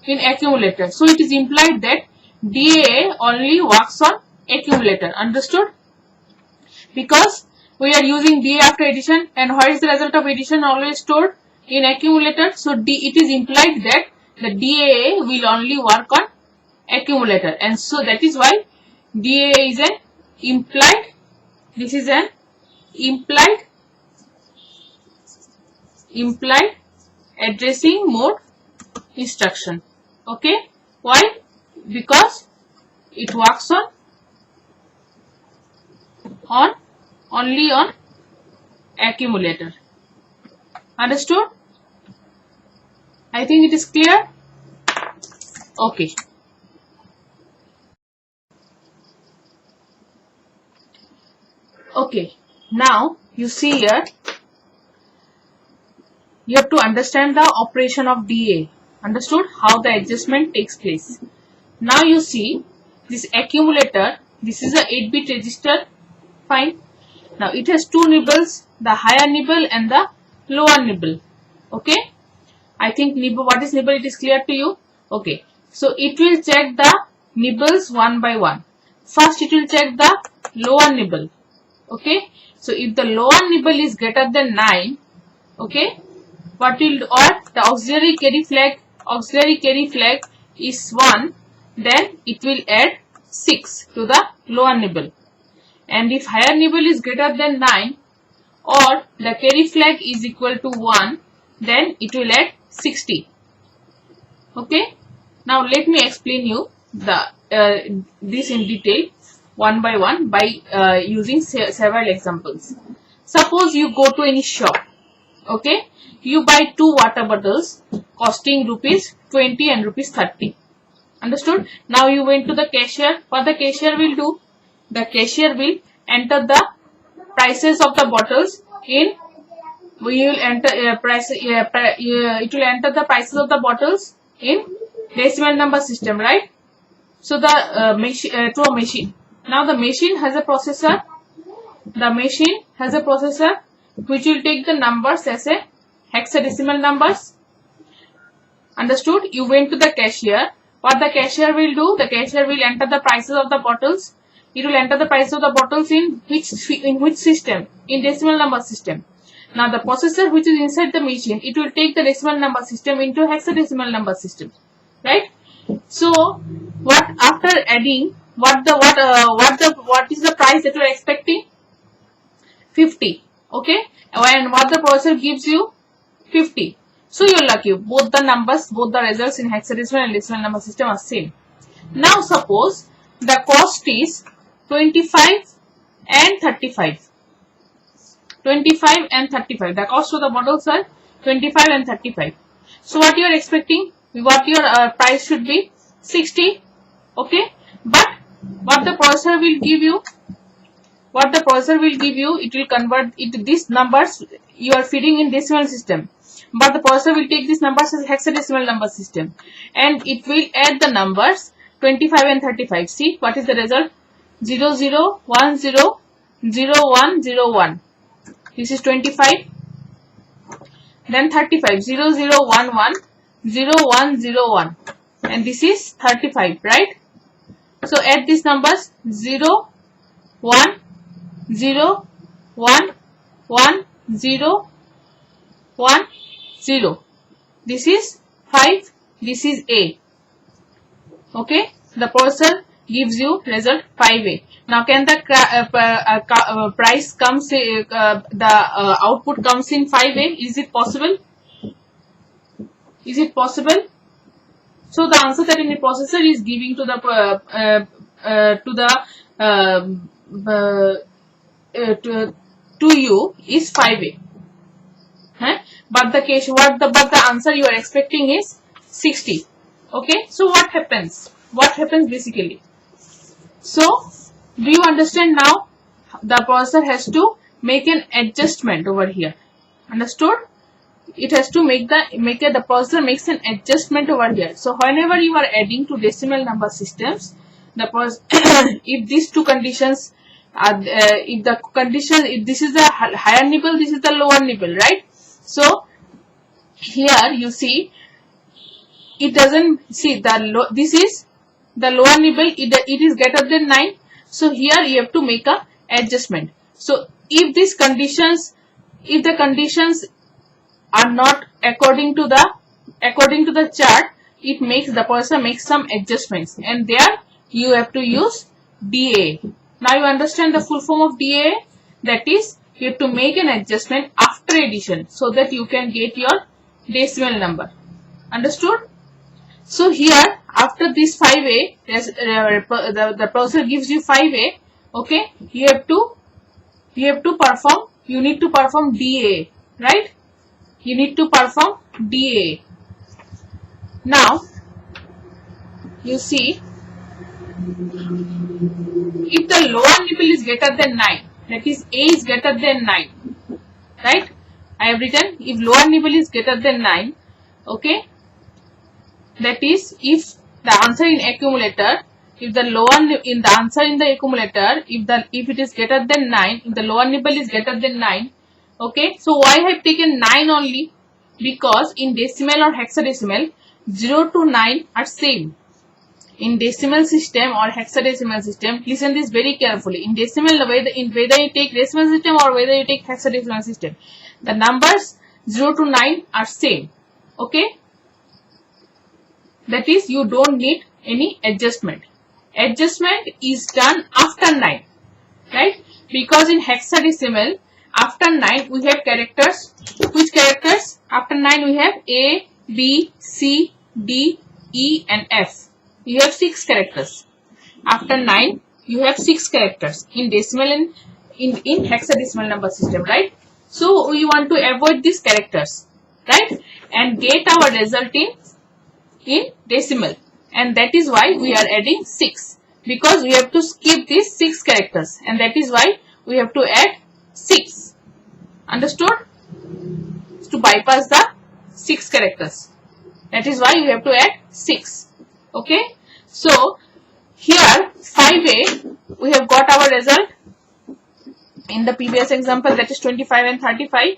In accumulator. So it is implied that DAA only works on accumulator. Understood? Because we are using DAA after addition, and what is the result of addition always stored? In accumulator. So it is implied that the DAA will only work on accumulator, and so that is why DAA is an implied. This is an implied addressing mode instruction. Okay, why? Because it works only on accumulator. Understood? I think it is clear. Okay. Okay, now you see here, you have to understand the operation of DA. Understood? How the adjustment takes place. Now you see this accumulator, this is a 8-bit register. Fine. Now it has two nibbles, the higher nibble and the lower nibble. Okay. I think nibble, what is nibble, it is clear to you. Okay. So it will check the nibbles one by one. First it will check the lower nibble. Okay. So if the lower nibble is greater than 9, okay, what will, or the auxiliary carry flag is 1, then it will add 6 to the lower nibble. And if higher nibble is greater than 9 or the carry flag is equal to 1, then it will add 60. Okay. Now let me explain you the this in detail one by one by using several examples. Suppose you go to any shop. Okay. You buy 2 water bottles costing rupees 20 and rupees 30. Understood? Now you went to the cashier. What the cashier will do? The cashier will enter the prices of the bottles in. We will enter it will enter the prices of the bottles in decimal number system, right? So the to a machine. Now the machine has a processor. The machine has a processor which will take the numbers as a hexadecimal numbers. Understood? You went to the cashier. What the cashier will do? The cashier will enter the prices of the bottles. It will enter the price of the bottles in which system? In decimal number system. Now the processor which is inside the machine, it will take the decimal number system into hexadecimal number system, right? So what after adding what is the price that you are expecting? 50. Okay, and what the processor gives you? 50. So you're lucky. Both the numbers, both the results in hexadecimal and decimal number system are same. Now suppose the cost is 25 and 35. 25 and 35. The cost of the bottles are 25 and 35. So what you are expecting? What your price should be? 60. Okay. But what the processor will give you? What the processor will give you? It will convert it to these numbers you are feeding in decimal system. But the processor will take these numbers as hexadecimal number system. And it will add the numbers 25 and 35. See what is the result? 0, 0, 1, 0, 0, 1, 0, 1. This is 25. Then 35. 0, 0, 1, 1, 0, 1, 0, 1. And this is 35, right? So add these numbers 0, 1, 0, 1, 1, 0, 1, 0. This is 5. This is A. Okay. The processor gives you result 5A. Now can the price comes the output comes in 5A? Is it possible? Is it possible? So the answer that any processor is giving to you is 5A. But the answer you are expecting is 60. Okay. So what happens? What happens basically? So do you understand now? The processor has to make an adjustment over here. Understood? It has to the processor makes an adjustment over here. So whenever you are adding to decimal number systems, if these two conditions are if this is the higher nibble, this is the lower nibble, right? So here you see it doesn't see this is the lower nibble, it is greater than 9. So here you have to make a adjustment. So if the conditions are not according to the chart, it makes the processor makes some adjustments, and there you have to use DA. Now you understand the full form of DA? That is, you have to make an adjustment after addition so that you can get your decimal number. Understood? So here after this 5A, the processor gives you 5A. Okay, you need to perform DA, right? You need to perform DA. Now you see, if the lower nibble is greater than 9, that is A is greater than 9, right? I have written if lower nibble is greater than 9, okay, that is if the answer in accumulator, if the answer in the accumulator, if it is greater than 9, if the lower nibble is greater than 9, okay, so why I have taken 9 only? Because in decimal or hexadecimal, 0 to 9 are same. In decimal system or hexadecimal system, listen this very carefully. In decimal, whether you take decimal system or whether you take hexadecimal system, the numbers 0 to 9 are same. Okay. that is you don't need any adjustment. Adjustment is done after 9, right? Because in hexadecimal, after 9 we have characters. Which characters? After 9 we have A, B, C, D, E and F. You have 6 characters. After 9 you have 6 characters in decimal and in hexadecimal number system, right? So we want to avoid these characters, right? And get our result in decimal, and that is why we are adding 6, because we have to skip these 6 characters, and that is why we have to add 6. Understood? To bypass the 6 characters, that is why we have to add 6. Okay, so here 5a we have got our result in the previous example, that is 25 and 35.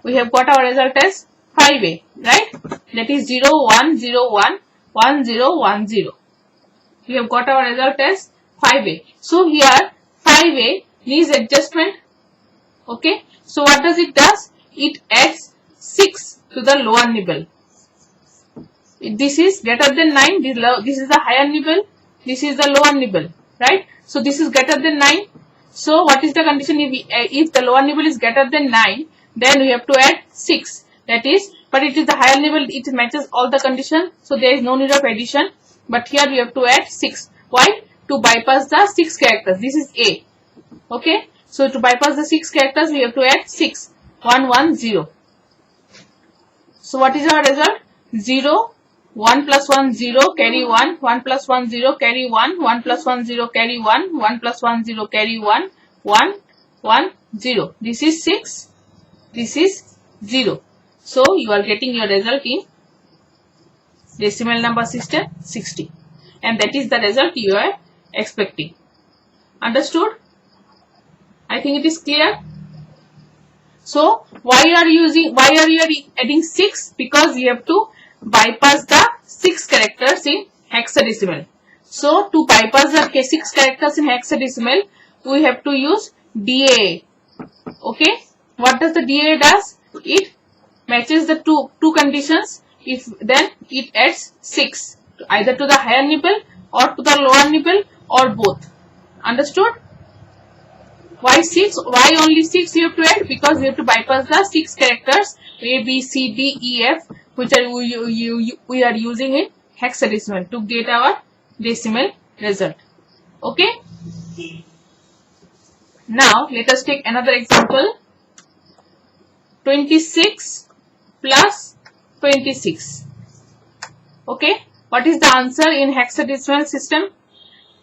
We have got our result as 5a, right? That is 0 1 0 1 1 0 1 0. We have got our result as 5a. So here 5a needs adjustment. Okay, so what does it does? It adds 6 to the lower nibble. This is greater than 9. This is the higher nibble. This is the lower nibble, right? So this is greater than 9. So what is the condition? If the lower nibble is greater than 9, then we have to add 6. That is, but it is the higher nibble, it matches all the conditions, so there is no need of addition. But here we have to add 6. Why? To bypass the 6 characters. This is A. Okay. So to bypass the 6 characters, we have to add 6. 1 1 0. So what is our result? 0 1 plus 1 0 carry 1, 1 plus 1 0 carry 1, 1 plus 1 0 carry 1, 1 plus 1 0 carry 1, 1 1 0. This is 6, this is 0. So you are getting your result in decimal number system 60, and that is the result you are expecting. Understood? I think it is clear. So why are you adding 6? Because you have to bypass the 6 characters in hexadecimal. So to bypass the 6 characters in hexadecimal, we have to use DAA. Okay, what does the DAA does? It matches the two conditions. If then it adds 6 either to the higher nibble or to the lower nibble or both. Understood? Why 6? Why only 6 you have to add? Because we have to bypass the 6 characters A, B, C, D, E, F, which are we are using in hexadecimal to get our decimal result. Okay. Now let us take another example. 26 plus 26. Okay. What is the answer in hexadecimal system?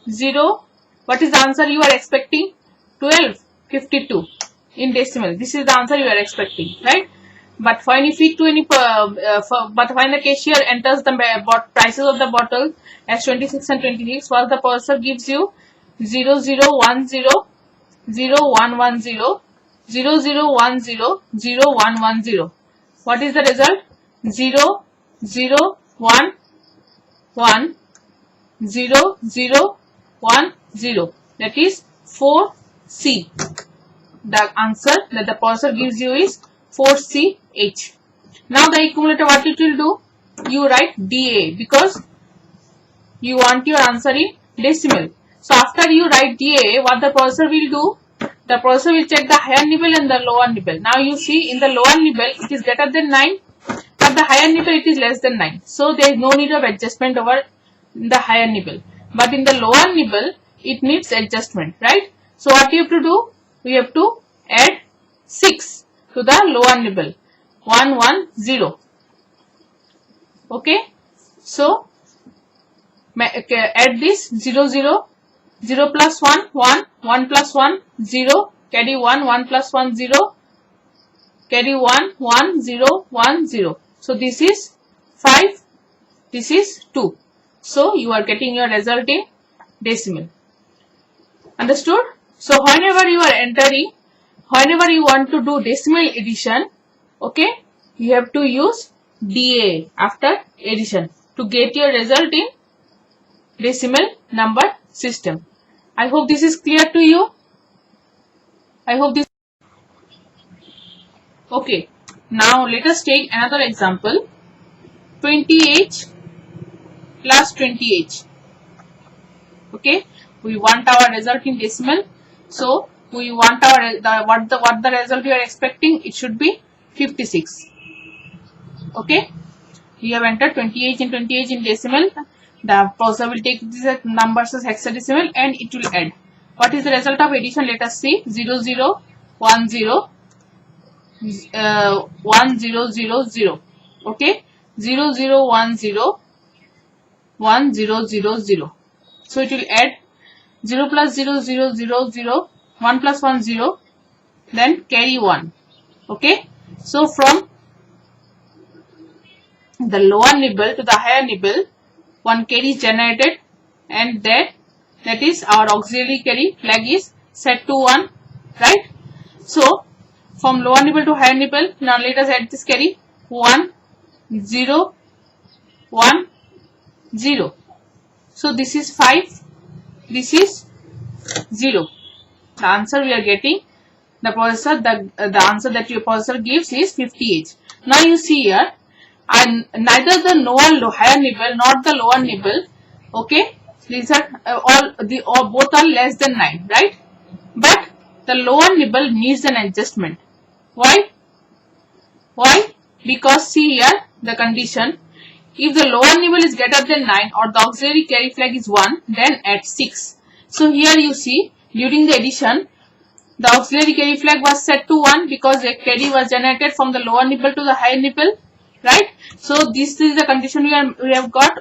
0. What is the answer you are expecting? 1252 in decimal. This is the answer you are expecting, right? But when you feed to any, but when the cashier enters the prices of the bottles as 26 and 26, while the purser gives you 0010, 0110, 0010, 0110. What is the result? 0 0 1 1 0 0 1 0. That is 4C. The answer that the purser gives you is 4CH. Now the accumulator, what it will do? You write DA because you want your answer in decimal. So after you write DA, what the purser will do? The purser will check the higher nibble and the lower nibble. Now you see in the lower nibble it is greater than 9, but the higher nibble it is less than 9. So there is no need of adjustment over the higher nibble. But in the lower nibble it needs adjustment, right? So what you have to do? We have to add 6 to the lower nibble. 1 1 0. Okay. So add this 0 0. 0 plus 1 1. 1 plus 1 0. Carry 1. 1 plus 1 0. Carry 1 1 0 1 0. So this is 5. This is 2. So you are getting your result in decimal. Understood? So whenever you are entering, whenever you want to do decimal addition, okay, you have to use DA after addition to get your result in decimal number system. I hope this is clear to you. I hope this. Okay. Now let us take another example. 28 plus 20h. Okay, we want our result in decimal, so we want our what the result we are expecting. It should be 56. Okay, we have entered 20h and 20h in decimal. The processor will take these numbers as hexadecimal and it will add. What is the result of addition? Let us see. 0 0 1 0 1 0 0 0. Okay, 0 0 1 0 1 0 0 0. So it will add 0 plus 0 0 0 0, 1 plus 1 0, then carry 1. Okay, so from the lower nibble to the higher nibble, one carry is generated, and that is our auxiliary carry flag is set to 1, right? So from lower nibble to higher nibble, now let us add this carry 1 0 1 0. So this is 5, this is 0. The answer we are getting, the answer that your processor gives is 50H. Now you see here, and neither the higher nibble nor the lower nibble, okay, these are both are less than 9, right? But the lower nibble needs an adjustment. Why? Because see here the condition, if the lower nibble is greater than 9 or the auxiliary carry flag is 1, then add 6. So here you see, during the addition, the auxiliary carry flag was set to 1 because the carry was generated from the lower nibble to the higher nibble, right? So this is the condition we have got.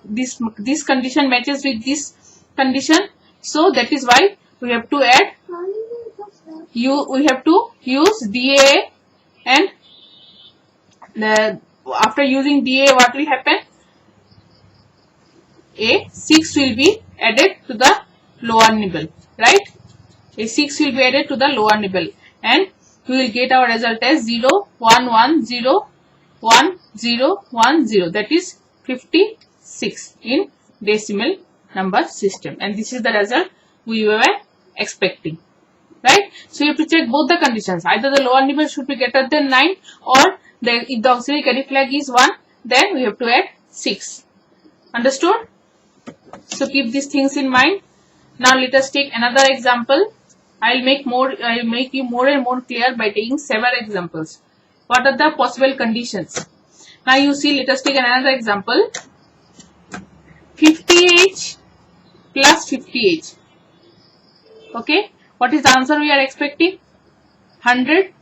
This condition matches with this condition. So that is why we have to add. We have to use DA, and after using DA, what will happen? A 6 will be added to the lower nibble, right? A 6 will be added to the lower nibble, and we will get our result as 0 1 1 0 1 0 1 0. That is 56 in decimal number system, and this is the result we were expecting, right? So you have to check both the conditions. Either the lower nibble should be greater than 9, or if the auxiliary carry flag is 1, then we have to add 6. Understood? So keep these things in mind. Now let us take another example. I'll make you more and more clear by taking several examples. What are the possible conditions? Now you see, let us take another example. 50H plus 50H. Okay, what is the answer we are expecting? 100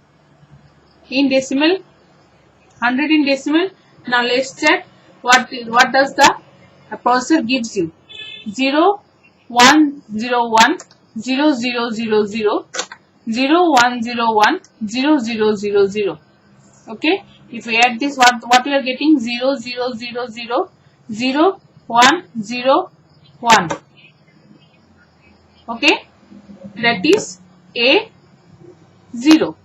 in decimal. 100 in decimal. Now let's check what does the processor gives you. 0 1 0 1 0 0 0 0 0 1 0 1 0 0 0 0. Okay, if we add this, what we are getting? 0 0 0 0 0 1 0 1. Okay, that is A 0,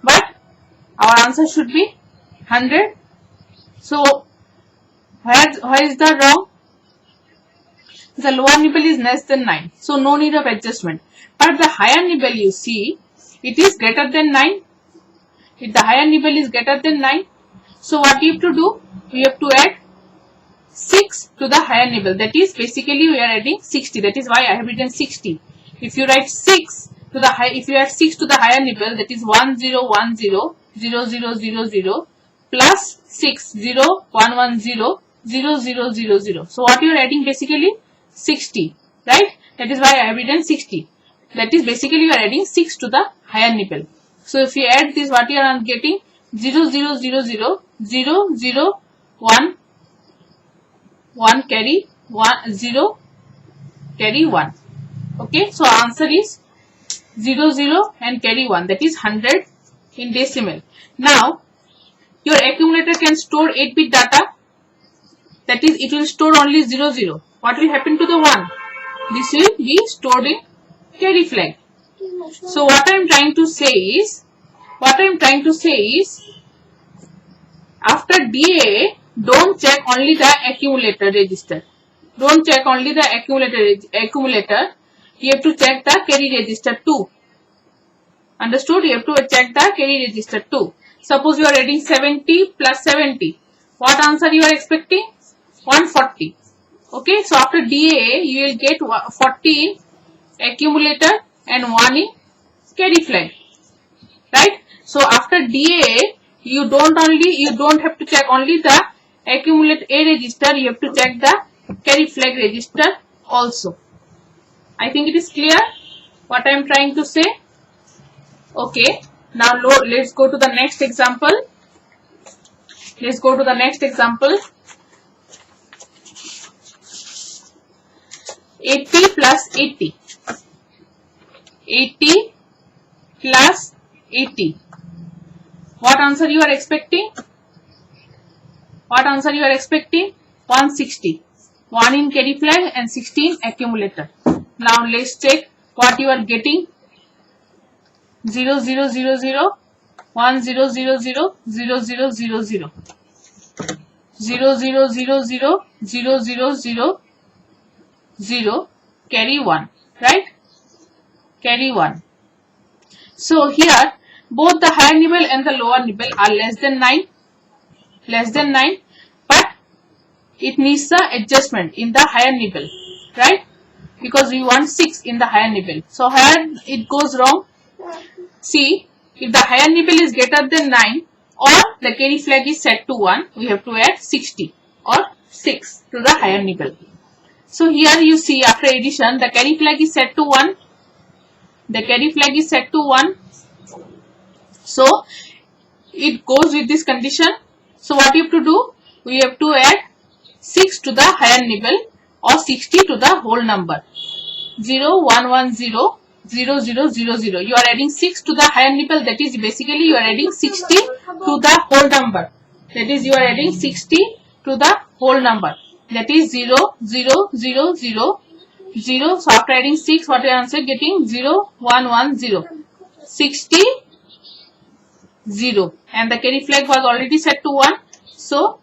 but our answer should be 100. So where is the wrong? The lower nibble is less than 9, so no need of adjustment. But the higher nibble, you see, it is greater than 9. If the higher nibble is greater than 9, so what we have to do? We have to add 6 to the higher nibble. That is, basically we are adding 60. That is why I have written 60. If you write 6 to the if you add 6 to the higher nibble, that is 1 0 1 0 0 0 0 0 plus 6 0 1 1 0 0 0 0 0. So what you are adding basically 60, right? That is why I have written 60. That is, basically you are adding 6 to the higher nibble. So if you add this, what you are getting? 0 0 0 0 0 0 1 1 carry 1 0 carry 1. Okay, so answer is 0 0 and carry 1. That is 100 in decimal. Now your accumulator can store 8-bit data. That is, it will store only 0 0. What will happen to the 1? This will be stored in carry flag. So what I am trying to say is, after DA, don't check only the accumulator register. Don't check only the accumulator. You have to check the carry register too. Understood? You have to check the carry register too. Suppose you are adding 70 plus 70. What answer you are expecting? 140. Okay, so after DA you will get 40 in accumulator and 1 in carry flag, right? So after DA you don't have to check only the accumulate A register, you have to check the carry flag register also. I think it is clear what I am trying to say. Okay, now let's go to the next example. Let's go to the next example. 80 plus 80. 80 plus 80. What answer you are expecting? What answer you are expecting? 160. 1 in carry flag and 16 accumulator. Now let's check what you are getting. 0 0 0 0 1 0 0 0 0 0 0 0 0 0 0 0 0 0 0 0 0 carry 1, right? Carry 1. So here both the higher nibble and the lower nibble are less than 9, but it needs the adjustment in the higher nibble, right? Because we want 6 in the higher nibble. So here it goes wrong. See, if the higher nibble is greater than 9 or the carry flag is set to 1, we have to add 60 or 6 to the higher nibble. So here you see after addition the carry flag is set to 1. The carry flag is set to 1. So it goes with this condition. So what you have to do? We have to add 6 to the higher nibble or 60 to the whole number. 0 1 1 0 0 0 0 0. You are adding 6 to the higher nibble, that is basically you are adding 60 to the whole number. That is you are adding 60 to the whole number. That is 0 0 0 0 0. So after adding 6, what is answer getting? 0 1 1 0 60 0, and the carry flag was already set to 1. So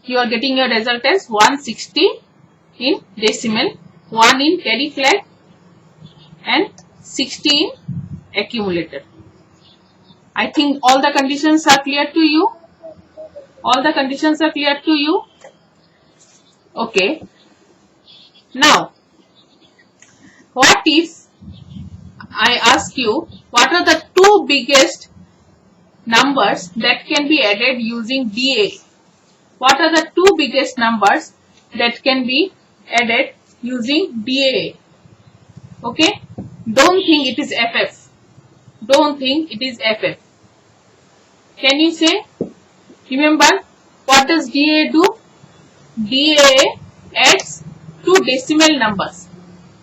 you are getting your result as 160 in decimal, 1 in carry flag and 60 in accumulator. I think all the conditions are clear to you. All the conditions are clear to you. Okay. Now, what if I ask you what are the two biggest numbers that can be added using DA? What are the two biggest numbers that can be added using DA? Okay. Don't think it is FF. Don't think it is FF. Can you say? Remember, what does DA do? DA adds two decimal numbers.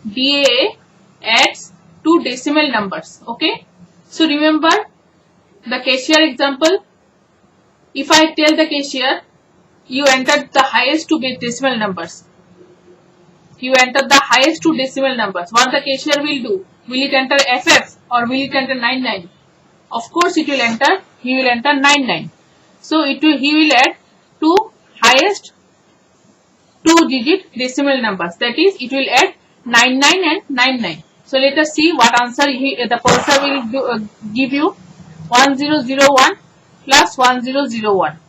DA adds two decimal numbers. Okay. So remember the cashier example. If I tell the cashier, you entered the highest two decimal numbers. You enter the highest two decimal numbers. What the cashier will do? Will it enter FF or will it enter 99? Of course it will enter. He will enter 99. So he will add two highest two-digit decimal numbers. That is, it will add 99 and 99. So let us see what answer the person will give you. 1001 plus 1001.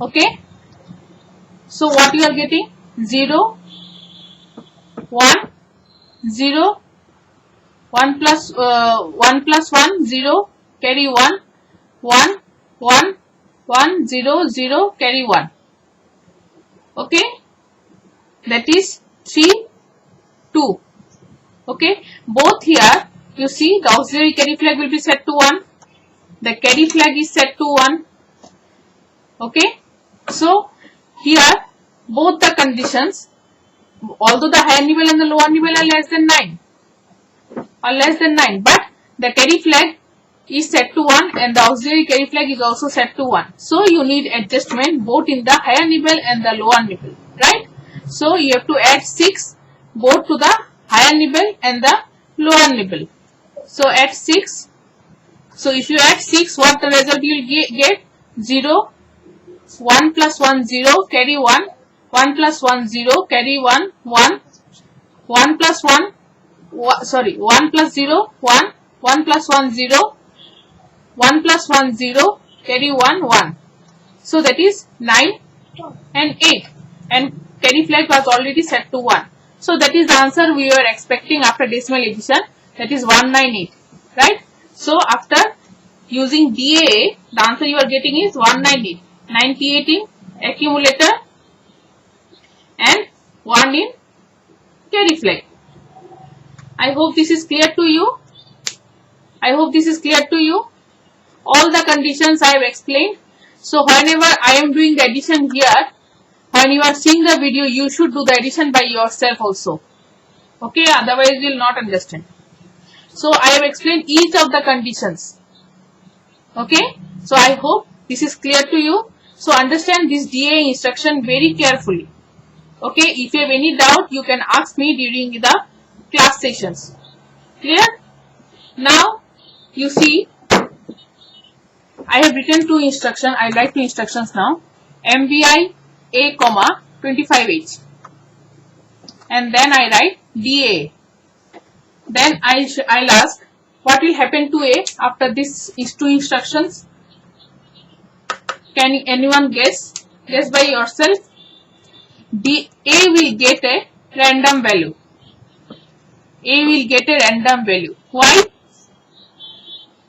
Okay. So what you are getting? 0 1 0 1 plus 1 0 carry 1 1 1 1 0 0 carry 1. Okay, that is 3 2. Okay, both here you see the auxiliary carry flag will be set to 1. The carry flag is set to 1. Okay, so here both the conditions, although the higher nibble and the lower nibble are less than 9, but the carry flag is set to 1 and the auxiliary carry flag is also set to 1. So you need adjustment both in the higher nibble and the lower nibble, right? So you have to add 6 both to the higher nibble and the lower nibble. So add 6. So if you add 6, what the result you will get? 0 1 plus 1 0 carry 1 1 plus 1 0 carry 1 1 1 plus 1 1 plus 0 1 1 plus 1 0 1 plus 1 0 carry 1 1. So that is 9 and 8, and carry flag was already set to 1. So that is the answer we were expecting after decimal addition, that is 198, right? So after using DAA, the answer you are getting is 198, 98 in accumulator and 1 in carry flag. I hope this is clear to you. I hope this is clear to you. All the conditions I have explained. So whenever I am doing the addition here, when you are seeing the video, you should do the addition by yourself also. Okay, otherwise you will not understand. So I have explained each of the conditions. Okay, so I hope this is clear to you. So understand this DA instruction very carefully. Okay, if you have any doubt, you can ask me during the class sessions. Clear? Now you see, I have written two instructions. I write two instructions now. MVI A, 25H, and then I write DA. Then I'll ask what will happen to A after these two instructions. Can anyone guess? Guess by yourself. A will get a random value. A will get a random value. Why?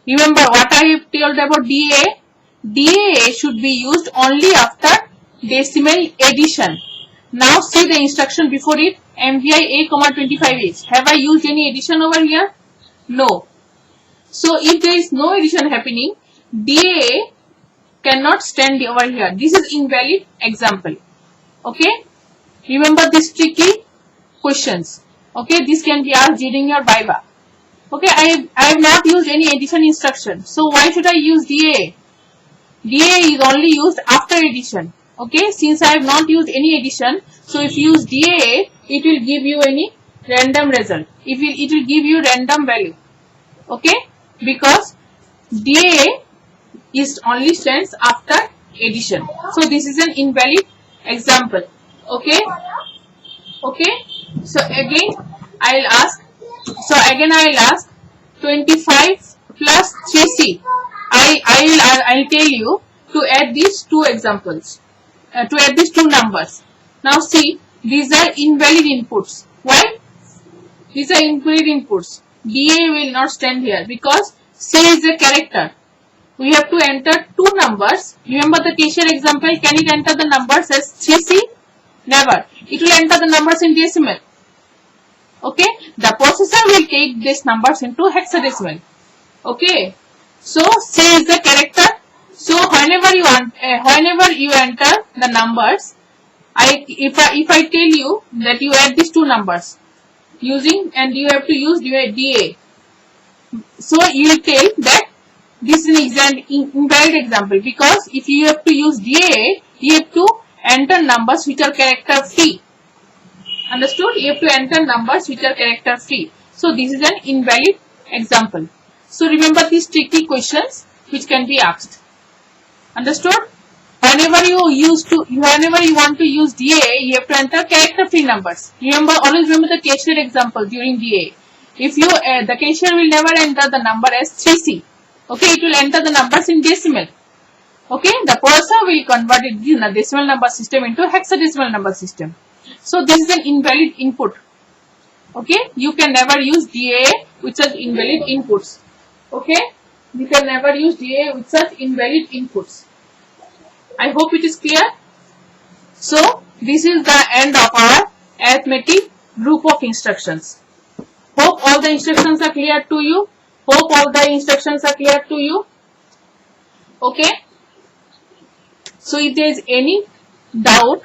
Remember what I have told about DA? DA should be used only after decimal addition. Now see the instruction before it, MVI A, 25H. Have I used any addition over here? No. So if there is no addition happening, DA cannot stand over here. This is invalid example. Okay. Remember these tricky questions. Okay. This can be asked during your Viva. Okay. I have not used any addition instruction. So why should I use DA? DA is only used after addition. Okay, since I have not used any addition, so if you use DA, it will give you any random result. It will give you random value. Okay, because DA is only stands after addition. So this is an invalid example. Okay, okay. So again I'll ask. 25 plus 3C. I'll tell you to add these two examples. To add these two numbers. Now see, these are invalid inputs. Why? These are invalid inputs. DA will not stand here because C is a character. We have to enter two numbers. Remember the cashier example, can it enter the numbers as 3C? Never. It will enter the numbers in decimal. Okay. The processor will take these numbers into hexadecimal. Okay. So C is the character. So whenever you enter the numbers, if I tell you that you add these two numbers using, and you have to use DA, so you will tell that this is an invalid example, because if you have to use DA, you have to enter numbers which are character free. Understood? You have to enter numbers which are character free. So this is an invalid example. So remember these tricky questions which can be asked. Understood? Whenever you want to use DA, you have to enter character free numbers. Always remember the cashier example during DA. If the cashier will never enter the number as 3C. Okay, it will enter the numbers in decimal. Okay, the processor will convert it in a decimal number system into hexadecimal number system. So this is an invalid input. Okay, you can never use DA with such invalid inputs. Okay, you can never use DA with such invalid inputs. I hope it is clear. So this is the end of our arithmetic group of instructions. Hope all the instructions are clear to you. Hope all the instructions are clear to you. Okay. So if there is any doubt,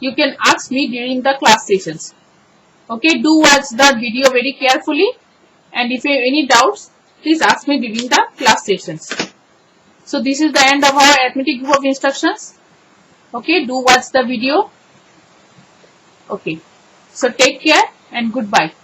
you can ask me during the class sessions. Okay. Do watch the video very carefully, and if you have any doubts, please ask me during the class sessions. So this is the end of our arithmetic group of instructions. Okay, do watch the video. Okay, so take care and goodbye.